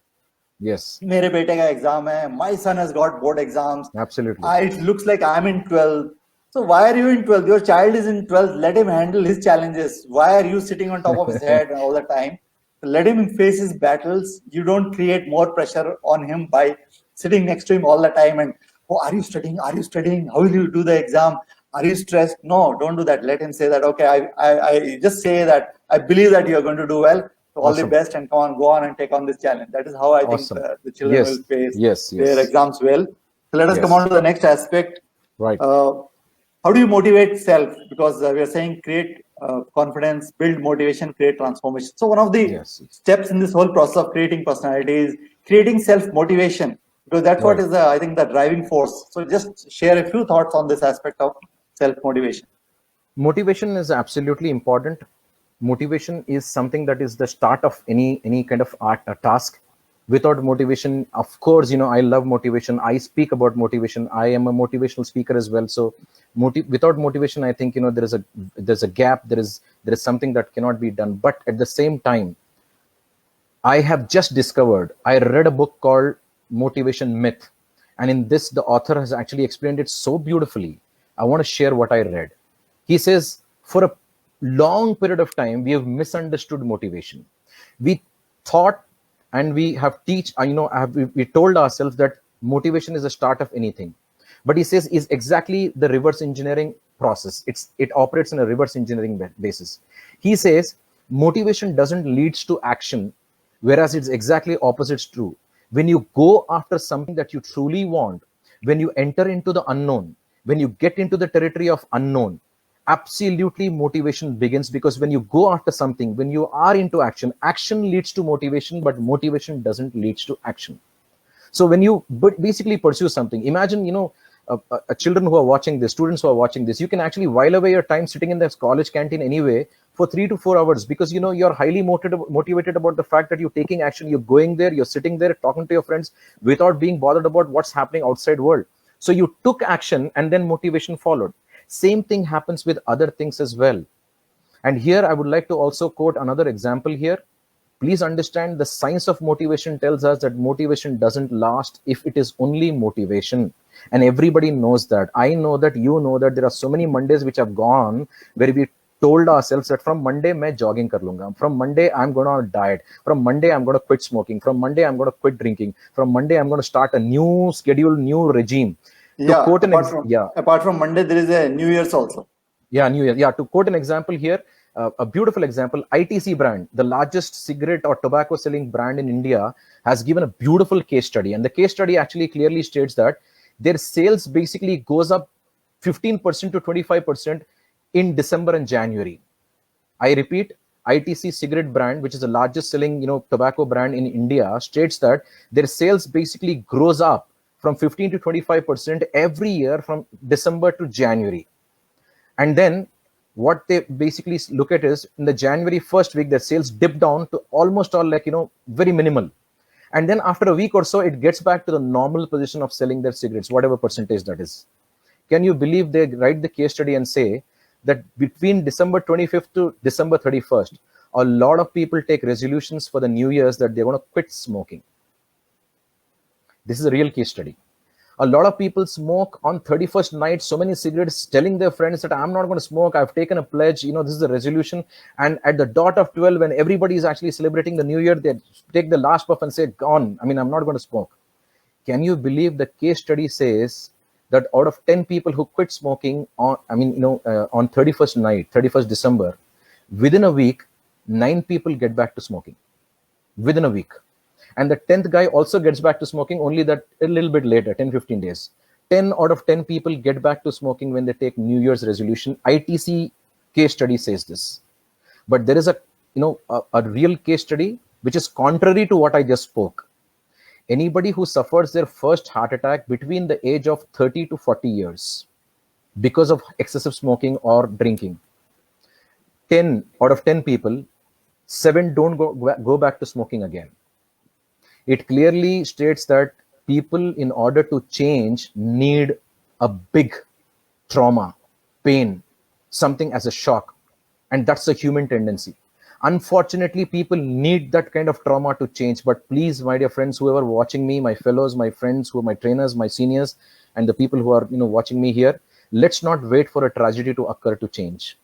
Yes, मेरे बेटे का exam है, my son has got board exams, absolutely. it looks like I'm in 12th. So why are you in 12th? Your child is in 12th. Let him handle his challenges. Why are you sitting on top of his head all the time? Let him face his battles. You don't create more pressure on him by sitting next to him all the time and, oh, are you studying? Are you studying? How will you do the exam? Are you stressed? No, don't do that. Let him say that, okay, I just say that I believe that you're going to do well. So all the Awesome. best, and come on, go on and take on this challenge. That is how I think Awesome. the children will Yes, face yes, their yes, exams well. So let us come yes. on to the next aspect. Right. How do you motivate self? Because we are saying create confidence, build motivation, create transformation. So one of the Yes. steps in this whole process of creating personality is creating self motivation, because that's what Right. is the, I think, the driving force. So just share a few thoughts on this aspect of self motivation. Motivation is absolutely important. Motivation is something that is the start of any kind of art task. Without motivation, of course, I love motivation. I speak about motivation. I am a motivational speaker as well. So without motivation, I think there's a gap. There is something that cannot be done. But at the same time, I have just discovered, I read a book called Motivation Myth. And in this, the author has actually explained it so beautifully. I want to share what I read. He says, for a long period of time, we have misunderstood motivation. We thought and we have we told ourselves that motivation is the start of anything. But he says is exactly the reverse engineering process. It operates on a reverse engineering basis. He says motivation doesn't leads to action, whereas it's exactly opposite true. When you go after something that you truly want, when you enter into the unknown, when you get into the territory of unknown, absolutely motivation begins. Because when you go after something, when you are into action, action leads to motivation, but motivation doesn't lead to action. So when you basically pursue something, imagine, children who are watching this, students who are watching this, you can actually while away your time sitting in the college canteen anyway for 3 to 4 hours, because you're highly motivated about the fact that you're taking action. You're going there, you're sitting there talking to your friends without being bothered about what's happening outside world. So you took action and then motivation followed. Same thing happens with other things as well. And here I would like to also quote another example here. Please understand, the science of motivation tells us that motivation doesn't last if it is only motivation. And everybody knows that. I know that, you know that there are so many Mondays which have gone where we told ourselves that from Monday मैं jogging कर लूंगा, from Monday I'm going to diet, from Monday I'm going to quit smoking, from Monday I'm going to quit drinking, from Monday I'm going to start a new schedule, new regime. To Yeah, quote apart from Monday, there is a New Year's also. Yeah, New Year. Yeah, to quote an example here, a beautiful example, ITC brand, the largest cigarette or tobacco selling brand in India, has given a beautiful case study. And the case study actually clearly states that their sales basically goes up 15% to 25% in December and January. I repeat, ITC cigarette brand, which is the largest selling tobacco brand in India, states that their sales basically grows up from 15 to 25% every year from December to January. And then what they basically look at is in the January first week, their sales dip down to almost all very minimal. And then after a week or so, it gets back to the normal position of selling their cigarettes, whatever percentage that is. Can you believe they write the case study and say that between December 25th to December 31st, a lot of people take resolutions for the New Year's that they're going to quit smoking. This is a real case study. A lot of people smoke on 31st night so many cigarettes, telling their friends that I'm not going to smoke, I've taken a pledge, this is a resolution. And at the dot of 12, when everybody is actually celebrating the New Year, they take the last puff and say, gone, I'm not going to smoke. Can you believe the case study says that out of 10 people who quit smoking on 31st night, 31st December, within a week, 9 people get back to smoking within a week. And the 10th guy also gets back to smoking, only that a little bit later, 10-15 days. 10 out of 10 people get back to smoking when they take New Year's resolution. ITC case study says this. But there is a real case study which is contrary to what I just spoke. Anybody who suffers their first heart attack between the age of 30 to 40 years because of excessive smoking or drinking, 10 out of 10 people, 7 don't go back to smoking again. It clearly states that people, in order to change, need a big trauma, pain, something as a shock. And that's a human tendency. Unfortunately, people need that kind of trauma to change. But please, my dear friends, whoever watching me, my fellows, my friends, who are my trainers, my seniors, and the people who are watching me here, let's not wait for a tragedy to occur to change.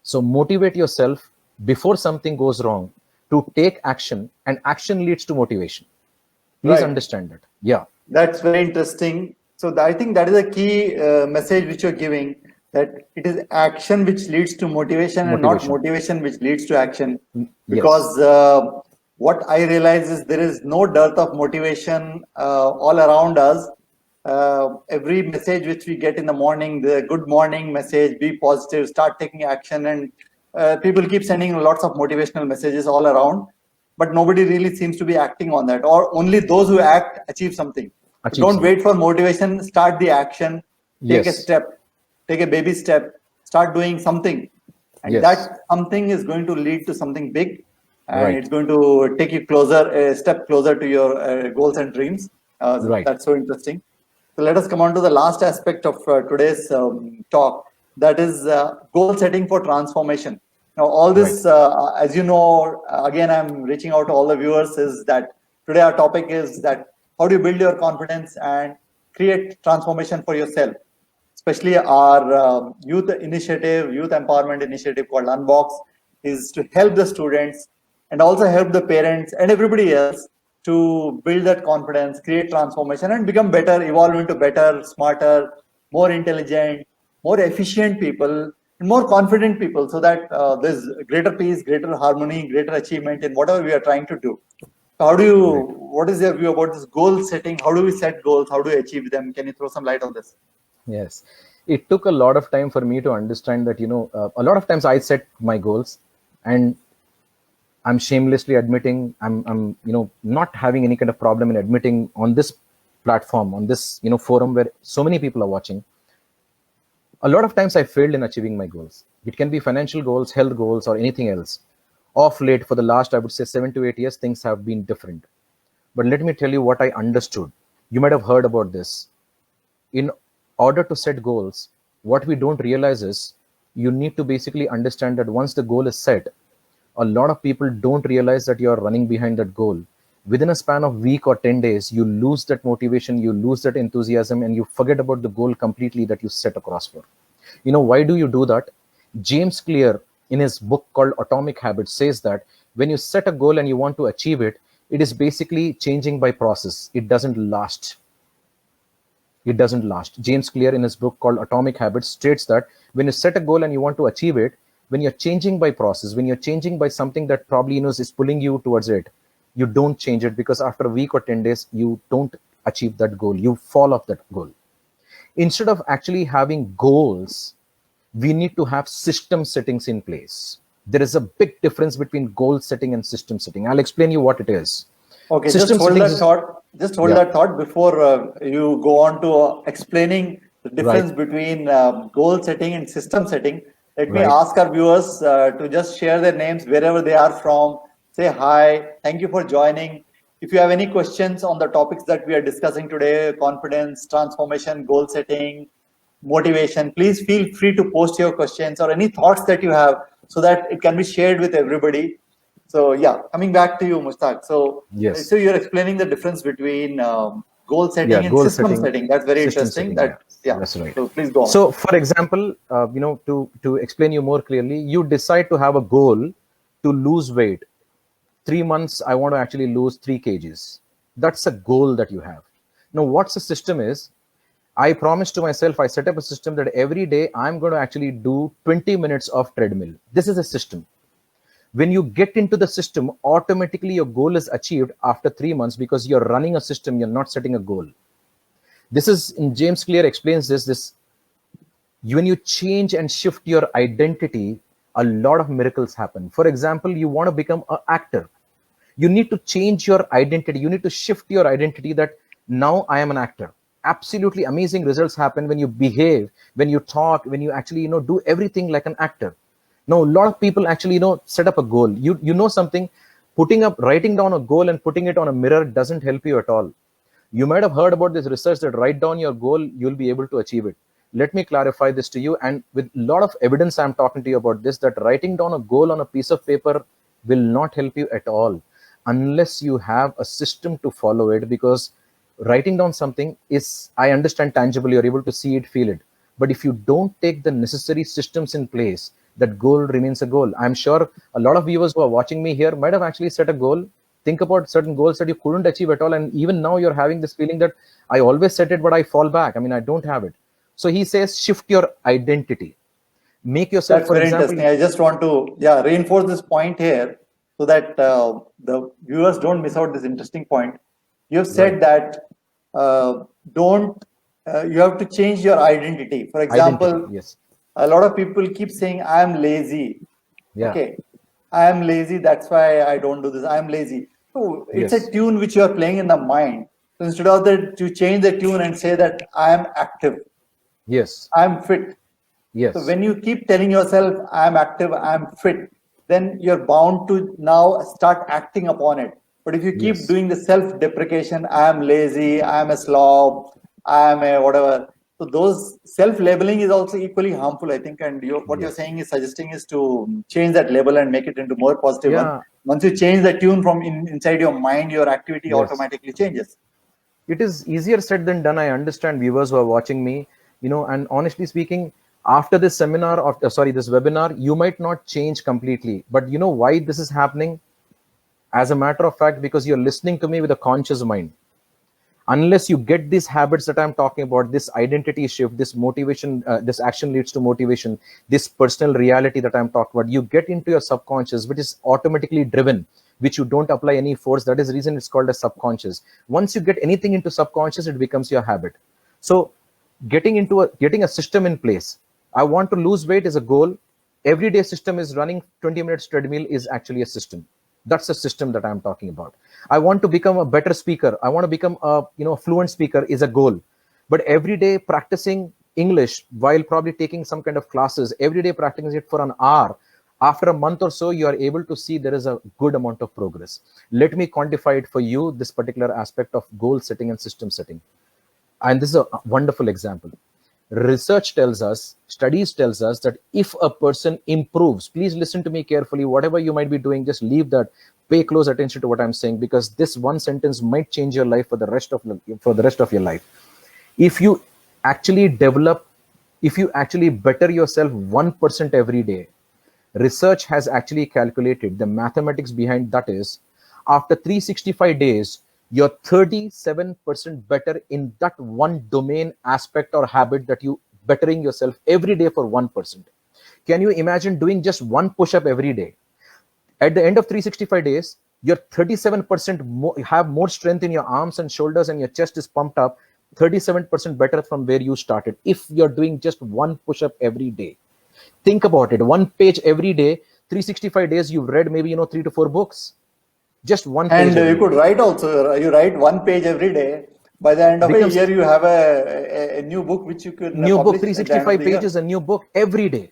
So motivate yourself before something goes wrong to take action, and action leads to motivation. Please Right. understand that. Yeah. That's very interesting. So I think that is a key message which you're giving, that it is action which leads to motivation and not Motivation. motivation which leads to action. Yes. Because what I realize is there is no dearth of motivation all around us. Every message which we get in the morning, the good morning message, be positive, start taking action, and people keep sending lots of motivational messages all around, but nobody really seems to be acting on that, or only those who act achieve something. Achieve Don't something. wait for motivation, start the action, take a Yes. step, take a baby step, start doing something, and Yes. that something is going to lead to something big, and Right. it's going to take you closer, a step closer to your goals and dreams. Right. That's so interesting. So let us come on to the last aspect of today's talk, that is goal setting for transformation. Now, all this, as you know, again, I'm reaching out to all the viewers, is that today our topic is that how do you build your confidence and create transformation for yourself? Especially our youth initiative, youth empowerment initiative called Unbox, is to help the students and also help the parents and everybody else to build that confidence, create transformation, and become better, evolve into better, smarter, more intelligent, more efficient people, and more confident people, so that there's greater peace, greater harmony, greater achievement in whatever we are trying to do. How do you, Right. what is your view about this goal setting? How do we set goals? How do we achieve them? Can you throw some light on this? Yes. It took a lot of time for me to understand that, a lot of times I set my goals, and I'm shamelessly admitting, I'm not having any kind of problem in admitting on this platform, on this, forum where so many people are watching. A lot of times I failed in achieving my goals. It can be financial goals, health goals, or anything else. Off late, for the last, I would say 7 to 8 years, things have been different. But let me tell you what I understood. You might have heard about this. In order to set goals, what we don't realize is you need to basically understand that once the goal is set, a lot of people don't realize that you're running behind that goal. Within a span of week or 10 days, you lose that motivation, you lose that enthusiasm, and you forget about the goal completely that you set across for. Why do you do that? James Clear, in his book called Atomic Habits, says that when you set a goal and you want to achieve it, it is basically changing by process. It doesn't last. It doesn't last. James Clear, in his book called Atomic Habits, states that when you set a goal and you want to achieve it, when you're changing by process, when you're changing by something that probably is pulling you towards it, you don't change it, because after a week or 10 days, you don't achieve that goal. You fall off that goal. Instead of actually having goals, we need to have system settings in place. There is a big difference between goal setting and system setting. I'll explain you what it is. Okay, System just hold settings that is, thought. Just hold yeah, that thought before you go on to explaining the difference right, between goal setting and system setting. Let me right. ask our viewers to just share their names wherever they are from. Say hi. Thank you for joining. If you have any questions on the topics that we are discussing today, confidence, transformation, goal setting, motivation, please feel free to post your questions or any thoughts that you have, so that it can be shared with everybody. So yeah, coming back to you, Mustaq. So Yes. you're explaining the difference between goal Yeah, setting and goal system setting, setting. That's very system interesting. setting. Yeah, That yeah. that's right. So please go on. So, for example, to explain you more clearly, you decide to have a goal to lose weight. 3 months, I want to actually lose 3 kgs. That's a goal that you have. Now, what's the system is? I promised to myself, I set up a system that every day I'm going to actually do 20 minutes of treadmill. This is a system. When you get into the system, automatically your goal is achieved after 3 months, because you're running a system, you're not setting a goal. This is in James Clear explains this when you change and shift your identity, a lot of miracles happen. For example, you want to become an actor, you need to change your identity, you need to shift your identity, that now I am an actor. Absolutely amazing results happen when you behave, when you talk, when you actually do everything like an actor. Now a lot of people actually set up a goal. You know something, writing down a goal and putting it on a mirror doesn't help you at all. You might have heard about this research that write down your goal, you'll be able to achieve it. Let me clarify this to you, and with a lot of evidence I'm talking to you about this, that writing down a goal on a piece of paper will not help you at all unless you have a system to follow it. Because writing down something is, I understand, tangible, you're able to see it, feel it. But if you don't take the necessary systems in place, that goal remains a goal. I'm sure a lot of viewers who are watching me here might have actually set a goal. Think about certain goals that you couldn't achieve at all, and even now you're having this feeling that I always set it but I fall back. I mean, I don't have it. So he says shift your identity, make yourself, That's for very example. interesting. I just want to reinforce this point here so that the viewers don't miss out this interesting point. You have said Right. that don't you have to change your identity. For example, Identity, yes. a lot of people keep saying, "I am lazy." Yeah. Okay, I am lazy. That's why I don't do this. I am lazy. So it's a Yes. tune which you are playing in the mind. So instead of that, you change the tune and say that I am active. Yes. I am fit. So Yes. when you keep telling yourself, I'm active, I'm fit, then you're bound to now start acting upon it. But if you keep Yes. doing the self deprecation, I'm lazy, I'm a slob, I'm a whatever. So those self labeling is also equally harmful, I think. And what you're Yes. saying is suggesting is to change that label and make it into more positive one. Yeah. Once you change the tune from inside your mind, your activity Yes. automatically changes. It is easier said than done. I understand viewers who are watching me, and honestly speaking, after this seminar, this webinar, you might not change completely. But you know why this is happening? As a matter of fact, because you're listening to me with a conscious mind. Unless you get these habits that I'm talking about, this identity shift, this motivation, this action leads to motivation, this personal reality that I'm talking about, you get into your subconscious, which is automatically driven, which you don't apply any force. That is the reason it's called a subconscious. Once you get anything into subconscious, it becomes your habit. So getting a system in place. I want to lose weight is a goal. Everyday system is running 20 minutes treadmill is actually a system. That's the system that I'm talking about. I want to become a better speaker. I want to become a fluent speaker is a goal. But every day practicing English while probably taking some kind of classes, every day practicing it for an hour, after a month or so, you are able to see there is a good amount of progress. Let me quantify it for you, this particular aspect of goal setting and system setting. And this is a wonderful example. Research tells us, studies tells us that if a person improves, please listen to me carefully, whatever you might be doing, just leave that, pay close attention to what I'm saying, because this one sentence might change your life for the rest of your life. If you actually better yourself 1% every day, research has actually calculated the mathematics behind that is, after 365 days, you're 37% better in that one domain, aspect, or habit that you bettering yourself every day for 1%. Can you imagine doing just one push-up every day? At the end of 365 days, you're 37% more, have more strength in your arms and shoulders, and your chest is pumped up 37% better from where you started, if you're doing just one push-up every day. Think about it, one page every day, 365 days, you've read maybe 3 to 4 books, just one page And every you could day. write also, you write one page every day. By the end of a Becomes year, you have a new book which you can new book, publish at the end of 365 the year. pages, a new book every day.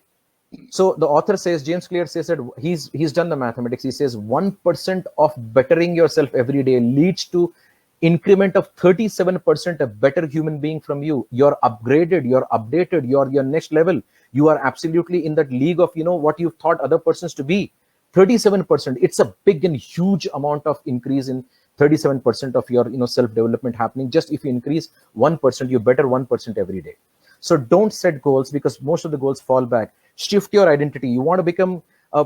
So the author says, James Clear says that he's done the mathematics. He says 1% of bettering yourself every day leads to increment of 37% a better human being from you. You're upgraded, you're updated, you're your next level. You are absolutely in that league of what you thought other persons to be. 37%. It's a big and huge amount of increase in 37% of your self development happening. Just if you increase 1%, you better 1% every day. So don't set goals, because most of the goals fall back. Shift your identity. You want to become a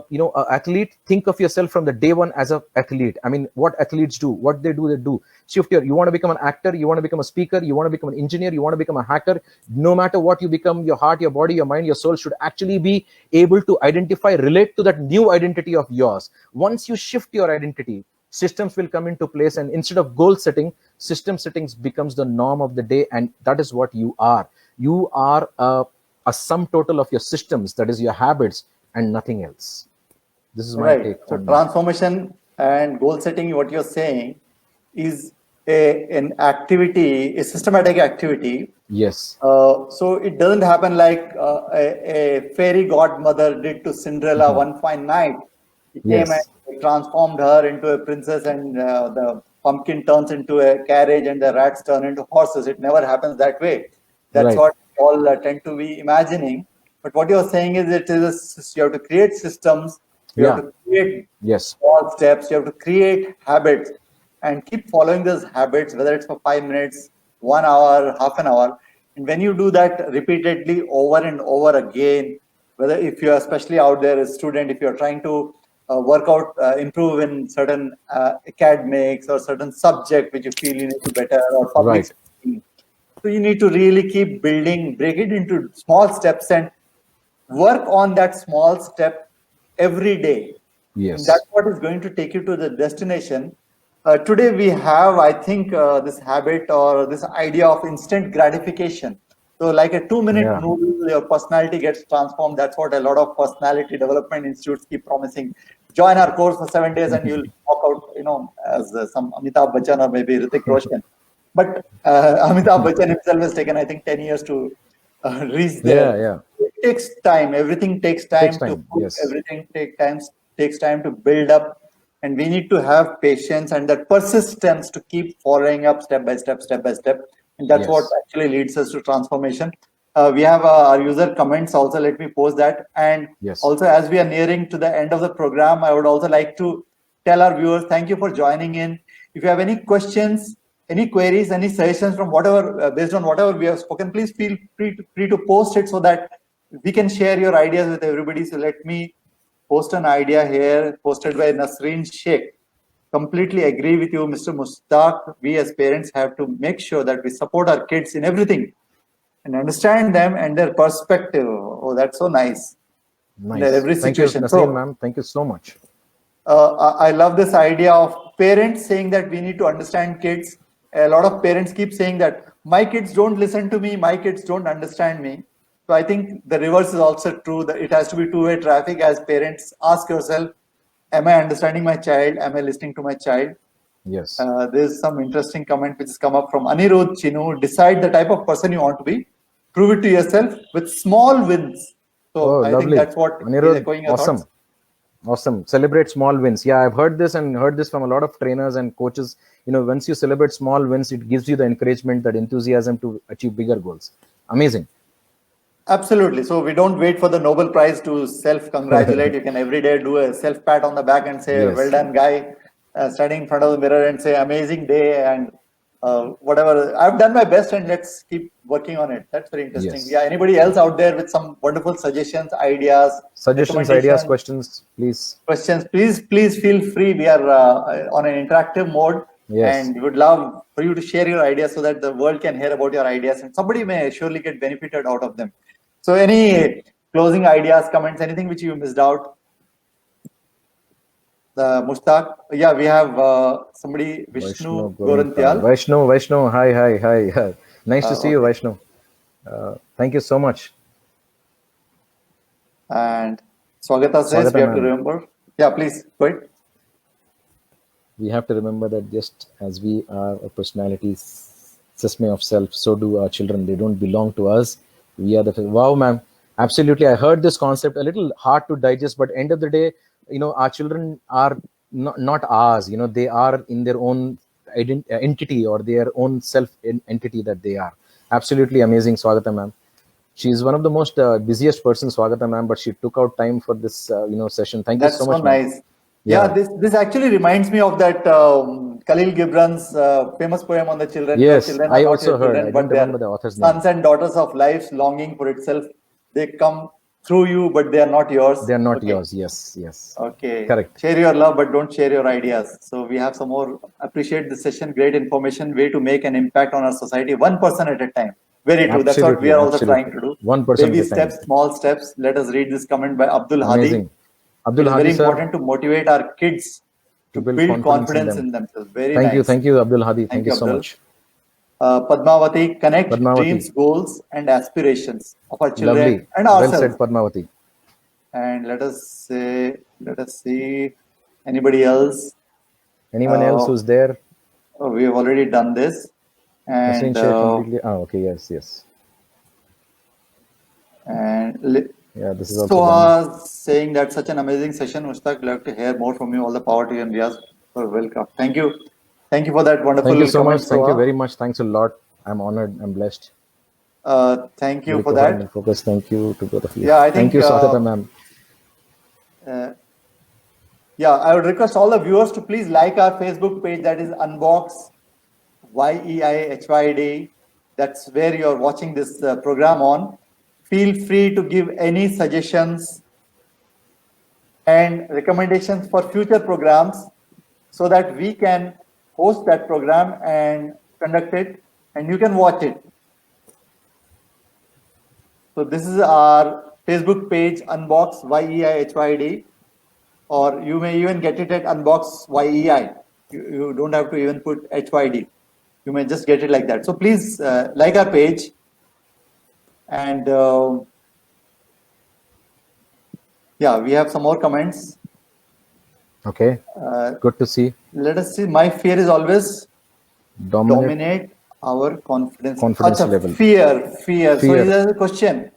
athlete, think of yourself from the day one as an athlete. I mean, what athletes do, what they do. You want to become an actor, you want to become a speaker, you want to become an engineer, you want to become a hacker. No matter what you become, your heart, your body, your mind, your soul should actually be able to identify, relate to that new identity of yours. Once you shift your identity, systems will come into place, and instead of goal setting, system settings becomes the norm of the day. And that is what you are. You are a sum total of your systems, that is your habits, and nothing else. This is my Right. take So on that. transformation and goal setting, what you're saying, is an activity, a systematic activity. Yes. So it doesn't happen like a fairy godmother did to Cinderella one fine night. He came Yes. and transformed her into a princess, and the pumpkin turns into a carriage, and the rats turn into horses. It never happens that way. That's Right. what all tend to be imagining. But what you're saying is, you have to create systems You Yeah. have to create Yes. small steps. You have to create habits and keep following those habits, whether it's for 5 minutes, 1 hour, half an hour. And when you do that repeatedly over and over again, whether if you're especially out there as a student, if you're trying to work out, improve in certain academics or certain subject which you feel you need to better, or public Right. speaking, so you need to really keep building, break it into small steps and work on that small step every day. And Yes. that's what is going to take you to the destination. Today we have, I think, this habit or this idea of instant gratification. So like a 2-minute Yeah. noodle, your personality gets transformed. That's what a lot of personality development institutes keep promising. Join our course for 7 days and you'll walk out, as some Amitabh Bachchan or maybe Hrithik Roshan. But Amitabh Bachchan himself has taken, I think, 10 years to reach Yeah. there. Yeah. It takes time. Everything takes Takes time to time. cook. Yes. Everything takes time to build up, and we need to have patience and that persistence to keep following up step by step, step by step, and that's what Yes. actually leads us to transformation. We have our user comments also. Let me post that, and Yes. also as we are nearing to the end of the program, I would also like to tell our viewers thank you for joining in. If you have any questions, any queries, any suggestions from whatever, based on whatever we have spoken, please feel free to post it so that we can share your ideas with everybody. So let me post an idea here, posted by Nasreen Sheikh. Completely agree with you, Mr. Mustaq. We as parents have to make sure that we support our kids in everything and understand them and their perspective. Oh, that's so nice. In Nice. every Thank you, situation. Nasreen, So ma'am. Thank you so much. I love this idea of parents saying that we need to understand kids. A lot of parents keep saying that my kids don't listen to me, my kids don't understand me. So I think the reverse is also true. That it has to be two-way traffic. As parents, ask yourself, am I understanding my child? Am I listening to my child? Yes. There's some interesting comment which has come up from Anirudh Chinu. Decide the type of person you want to be. Prove it to yourself with small wins. So Oh, I think lovely. that's what is Anirudh, echoing your awesome. thoughts. Awesome. Celebrate small wins. Yeah, I've heard this and heard this from a lot of trainers and coaches. Once you celebrate small wins, it gives you the encouragement, that enthusiasm to achieve bigger goals. Amazing. Absolutely. So we don't wait for the Nobel Prize to self-congratulate. You can every day do a self-pat on the back and say, "Well Yes. done, guy." Standing in front of the mirror and say, "Amazing day," and whatever. I've done my best, and let's keep working on it. That's very interesting. Yes. Yeah. Anybody else out there with some wonderful suggestions, ideas, Suggestions, ideas, recommendations, questions, please. questions? Please feel free. We are on an interactive mode. Yes. And we would love for you to share your ideas so that the world can hear about your ideas and somebody may surely get benefited out of them. So any closing ideas, comments, anything which you missed out? Mustaq, yeah, we have somebody, Vishnu Vaishno Gorantyal. Gorantyal. Vaishno. Hi. Nice to see you, Okay. Vaishno. Thank you so much. And Swagata says we Swagata, have to ma'am. remember. Yeah, please, go ahead. We have to remember that just as we are a personality system of self, so do our children. They don't belong to us. We are the wow, ma'am. Absolutely, I heard this concept a little hard to digest, but end of the day, our children are not ours. They are in their own entity or their own self entity that they are. Absolutely amazing, Swagata, ma'am. She is one of the most busiest persons, Swagata, ma'am, but she took out time for this session. Thank you so That's so much, ma'am. nice. Yeah, Yeah. this actually reminds me of that Khalil Gibran's famous poem on the children. Your Yes, children are I not your also heard. I children, don't but they remember are the author's name. sons and daughters of life's longing for itself. They come through you, but they are not yours. They're not Okay. yours. Yes. Okay. Correct. Share your love, but don't share your ideas. So we have some more. Appreciate the session. Great information. Way to make an impact on our society, one person at a time. Very true. That's what we Absolutely. are also trying Absolutely. to do. 1% Baby at a time. steps, small steps. Let us read this comment by Abdul Hadi. Amazing. It Abdul is very Hadi, sir, important to motivate our kids to to build build confidence in confidence them. in themselves. Very Thank you. nice. Thank you, Abdul Hadi. Thank Thank you you, so Abdul. much. Padmavati, connect Padmavati. dreams, goals, and aspirations of our children Lovely. and Well ourselves. said, Padmavati. And let us see anybody else. Anyone else who's there? We have already done this. Nasreen And share completely. Okay. Yes. Yeah, this is also done. Soha saying that such an amazing session, Mustaq. Love to hear more from you. All the power to you and Riaz. Welcome. Thank you. Thank you for that Thank you wonderful so much. comment, Thank you Soha. very much. Thanks a lot. I'm honored. I'm blessed. Thank you Very for coherent and that. focused. Thank you to both of you. Yeah, I Thank think you, Swagata, ma'am. Yeah, I would request all the viewers to please like our Facebook page, that is Unbox YEIHYD. That's where you're watching this program on. Feel free to give any suggestions and recommendations for future programs so that we can host that program and conduct it and you can watch it. So this is our Facebook page, Unbox YEIHYD, or you may even get it at Unbox YEI. You don't have to even put HYD. You may just get it like that. So please like our page and yeah, we have some more comments. Okay, good to see. Let us see. My fear is always dominate our confidence level. Fear. So here's a question.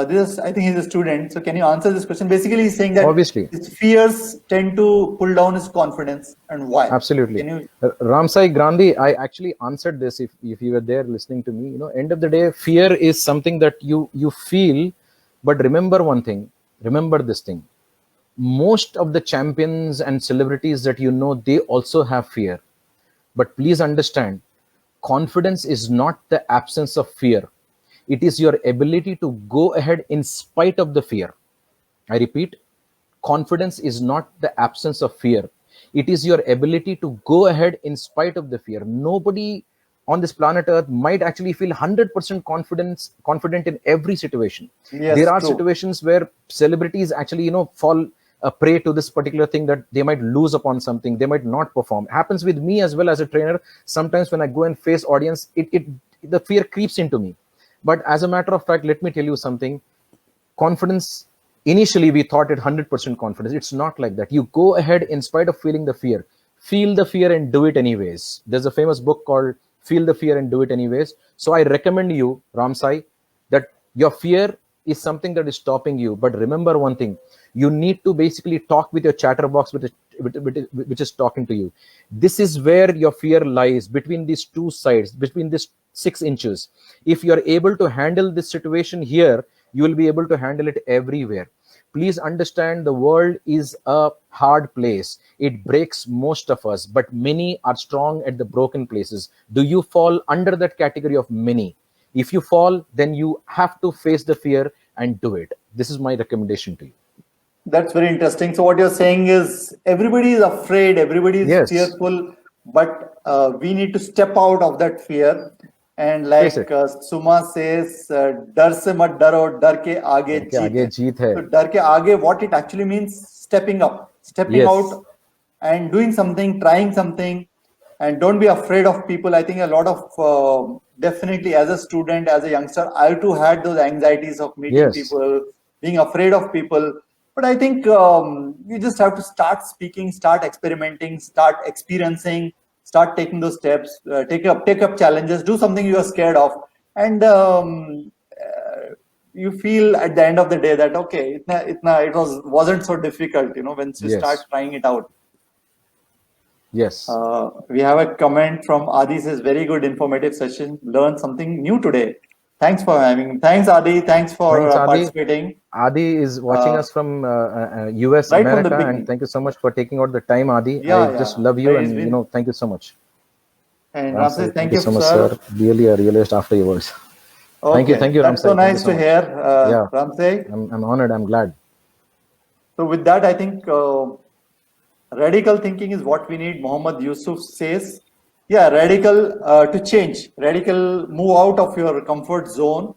This is, I think he's a student. So can you answer this question? Basically, he's saying that obviously his fears tend to pull down his confidence, and why? Absolutely. Ramsai Gandhi, I actually answered this if you were there listening to me. You know, end of the day, fear is something that you feel, but remember one thing. Remember this thing. Most of the champions and celebrities that you know, they also have fear. But please understand, confidence is not the absence of fear. It is your ability to go ahead in spite of the fear. I repeat, confidence is not the absence of fear. It is your ability to go ahead in spite of the fear. Nobody on this planet Earth might actually feel 100% confident in every situation. Yes, there are true. situations where celebrities actually, fall a prey to this particular thing, that they might lose upon something, they might not perform. It happens with me as well as a trainer. Sometimes when I go and face audience, the fear creeps into me. But as a matter of fact, let me tell you something. Confidence, initially we thought it 100% confidence. It's not like that. You go ahead in spite of feeling the fear. Feel the fear and do it anyways. There's a famous book called Feel the Fear and Do It Anyways. So I recommend you, Ramsai, that your fear is something that is stopping you. But remember one thing, you need to basically talk with your chatterbox, which is talking to you. This is where your fear lies, between these two sides, between these 6 inches. If you are able to handle this situation here, you will be able to handle it everywhere. Please understand, the world is a hard place. It breaks most of us, but many are strong at the broken places. Do you fall under that category of many? If you fall, then you have to face the fear and do it. This is my recommendation to you. That's very interesting. So what you're saying is everybody is afraid, everybody is fearful, but we need to step out of that fear. And like Suma says, "Dar se mat daro, dar ke aage jeet hai." So dar ke aage, what it actually means, stepping up, stepping out and doing something, trying something, and don't be afraid of people. I think a lot of, definitely as a student, as a youngster, I too had those anxieties of meeting people, being afraid of people. But I think you just have to start speaking, start experimenting, start experiencing, start taking those steps, take up challenges, do something you are scared of, and you feel at the end of the day that okay, it wasn't so difficult, once you start trying it out. Yes. We have a comment from Adi, says very good informative session. Learned something new today. Thanks for having. Thanks Adi. Thanks for participating. Adi is watching us from US, right, America, and thank you so much for taking out the time, Adi. I just love you, and thank you so much. And Ramsay, thank you so much, sir. Really a realist after your words. Okay. Thank you, Ramsay. That's so nice to hear, Ramsay. I'm honored. I'm glad. So with that, I think radical thinking is what we need. Muhammad Yusuf says, yeah, radical to change, radical move out of your comfort zone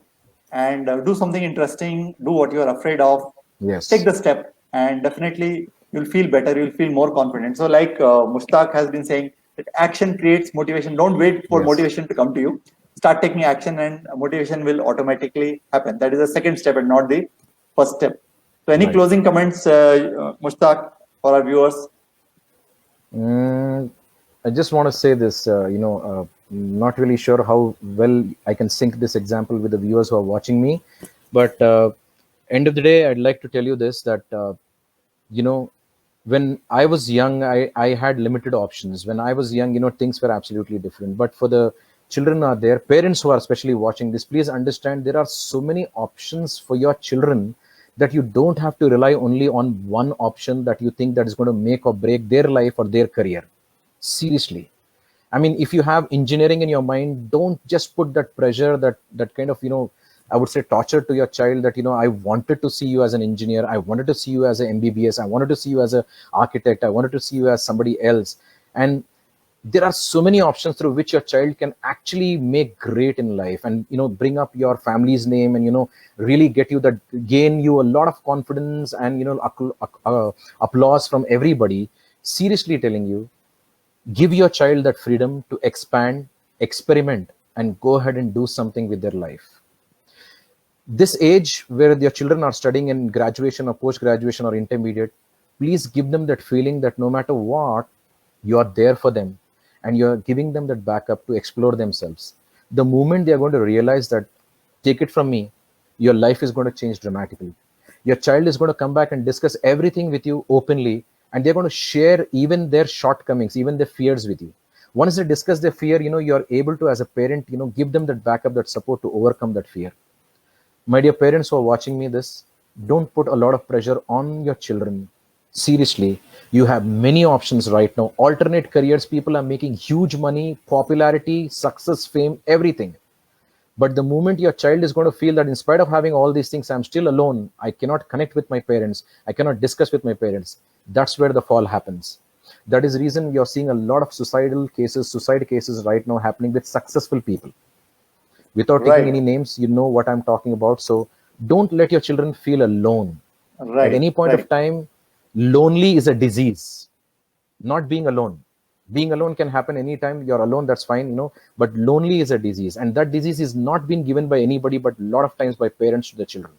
and do something interesting, do what you're afraid of. Yes. Take the step and definitely you'll feel better, you'll feel more confident. So like Mushtaq has been saying, that action creates motivation. Don't wait for motivation to come to you. Start taking action and motivation will automatically happen. That is the second step and not the first step. So any closing comments, Mushtaq, for our viewers? I just want to say this, not really sure how well I can sync this example with the viewers who are watching me, but end of the day, I'd like to tell you this, that, when I was young, I had limited options. When I was young, things were absolutely different. But for the children are there, parents who are especially watching this, please understand there are so many options for your children that you don't have to rely only on one option that you think that is going to make or break their life or their career. Seriously. I mean, if you have engineering in your mind, don't just put that pressure, that kind of, I would say torture to your child that, I wanted to see you as an engineer. I wanted to see you as an MBBS. I wanted to see you as an architect. I wanted to see you as somebody else. And there are so many options through which your child can actually make great in life and, bring up your family's name and, really gain you a lot of confidence and, applause from everybody. Seriously telling you, give your child that freedom to expand, experiment, and go ahead and do something with their life. This age where your children are studying in graduation or post-graduation or intermediate, please give them that feeling that no matter what, you are there for them and you're giving them that backup to explore themselves. The moment they are going to realize that, take it from me, your life is going to change dramatically. Your child is going to come back and discuss everything with you openly, and they're going to share even their shortcomings, even their fears with you. Once they discuss their fear, you're able to, as a parent, give them that backup, that support to overcome that fear. My dear parents who are watching me this, don't put a lot of pressure on your children. Seriously, you have many options right now. Alternate careers, people are making huge money, popularity, success, fame, everything. But the moment your child is going to feel that in spite of having all these things, I'm still alone, I cannot connect with my parents, I cannot discuss with my parents, that's where the fall happens. That is the reason you're seeing a lot of suicide cases right now happening with successful people. Without taking any names, you know what I'm talking about. So don't let your children feel alone. At any point of time, lonely is a disease, not being alone. Being alone can happen anytime. You're alone, that's fine, but lonely is a disease. And that disease is not being given by anybody, but a lot of times by parents to the children.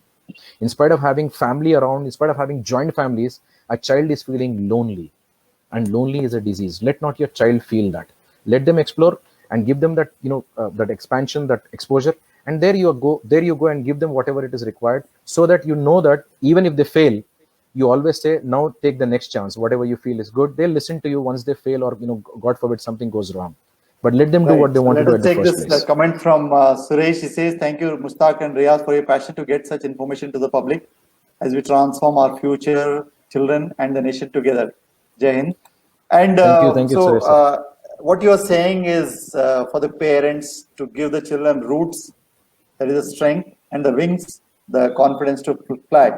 In spite of having family around, in spite of having joint families, a child is feeling lonely. And lonely is a disease. Let not your child feel that. Let them explore and give them that, that expansion, that exposure. And there you go and give them whatever it is required, so that that even if they fail, you always say, now take the next chance. Whatever you feel is good, they'll listen to you once they fail or, God forbid, something goes wrong. But let them do what they want to do at the first place. Let us take this comment from Suresh. He says, thank you, Mushtaq and Riyaz, for your passion to get such information to the public as we transform our future children and the nation together. Jai Hind. And thank you, Suresh. What you are saying is for the parents to give the children roots, that is the strength, and the wings, the confidence to fly.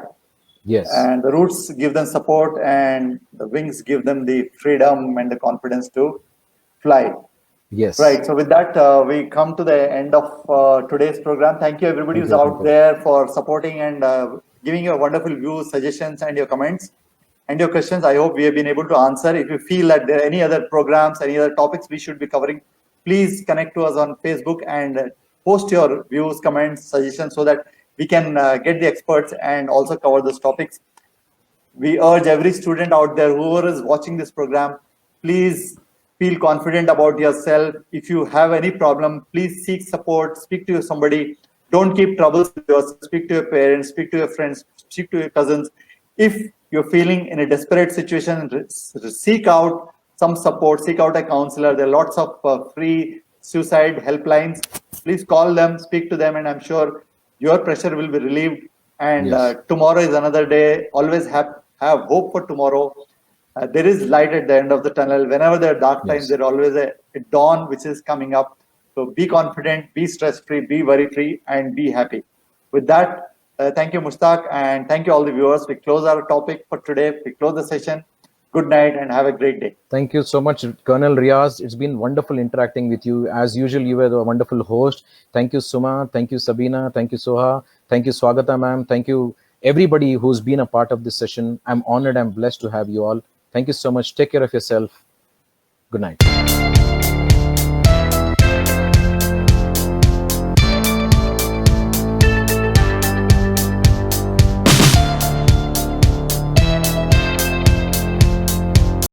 Yes. And the roots give them support, and the wings give them the freedom and the confidence to fly. Yes. Right. So with that, we come to the end of today's program. Thank you, everybody who's out there for supporting and giving your wonderful views, suggestions, and your comments and your questions. I hope we have been able to answer. If you feel that there are any other programs, any other topics we should be covering, please connect to us on Facebook and post your views, comments, suggestions, so that we can get the experts and also cover those topics. We urge every student out there, whoever is watching this program, please feel confident about yourself. If you have any problem, please seek support, speak to somebody. Don't keep troubles with yourself. Speak to your parents, speak to your friends, speak to your cousins. If you're feeling in a desperate situation, seek out some support, seek out a counselor. There are lots of free suicide helplines. Please call them, speak to them, and I'm sure your pressure will be relieved. And tomorrow is another day. Always have hope for tomorrow. There is light at the end of the tunnel. Whenever there are dark times, there is always a dawn which is coming up. So be confident, be stress-free, be worry-free, and be happy. With that, thank you, Mushtaq, and thank you all the viewers. We close our topic for today. We close the session. Good night and have a great day. Thank you so much, Colonel Riyaz. It's been wonderful interacting with you. As usual, you were the wonderful host. Thank you, Suma. Thank you, Sabina. Thank you, Soha. Thank you, Swagata, ma'am. Thank you, everybody who's been a part of this session. I'm honored. I'm blessed to have you all. Thank you so much. Take care of yourself. Good night.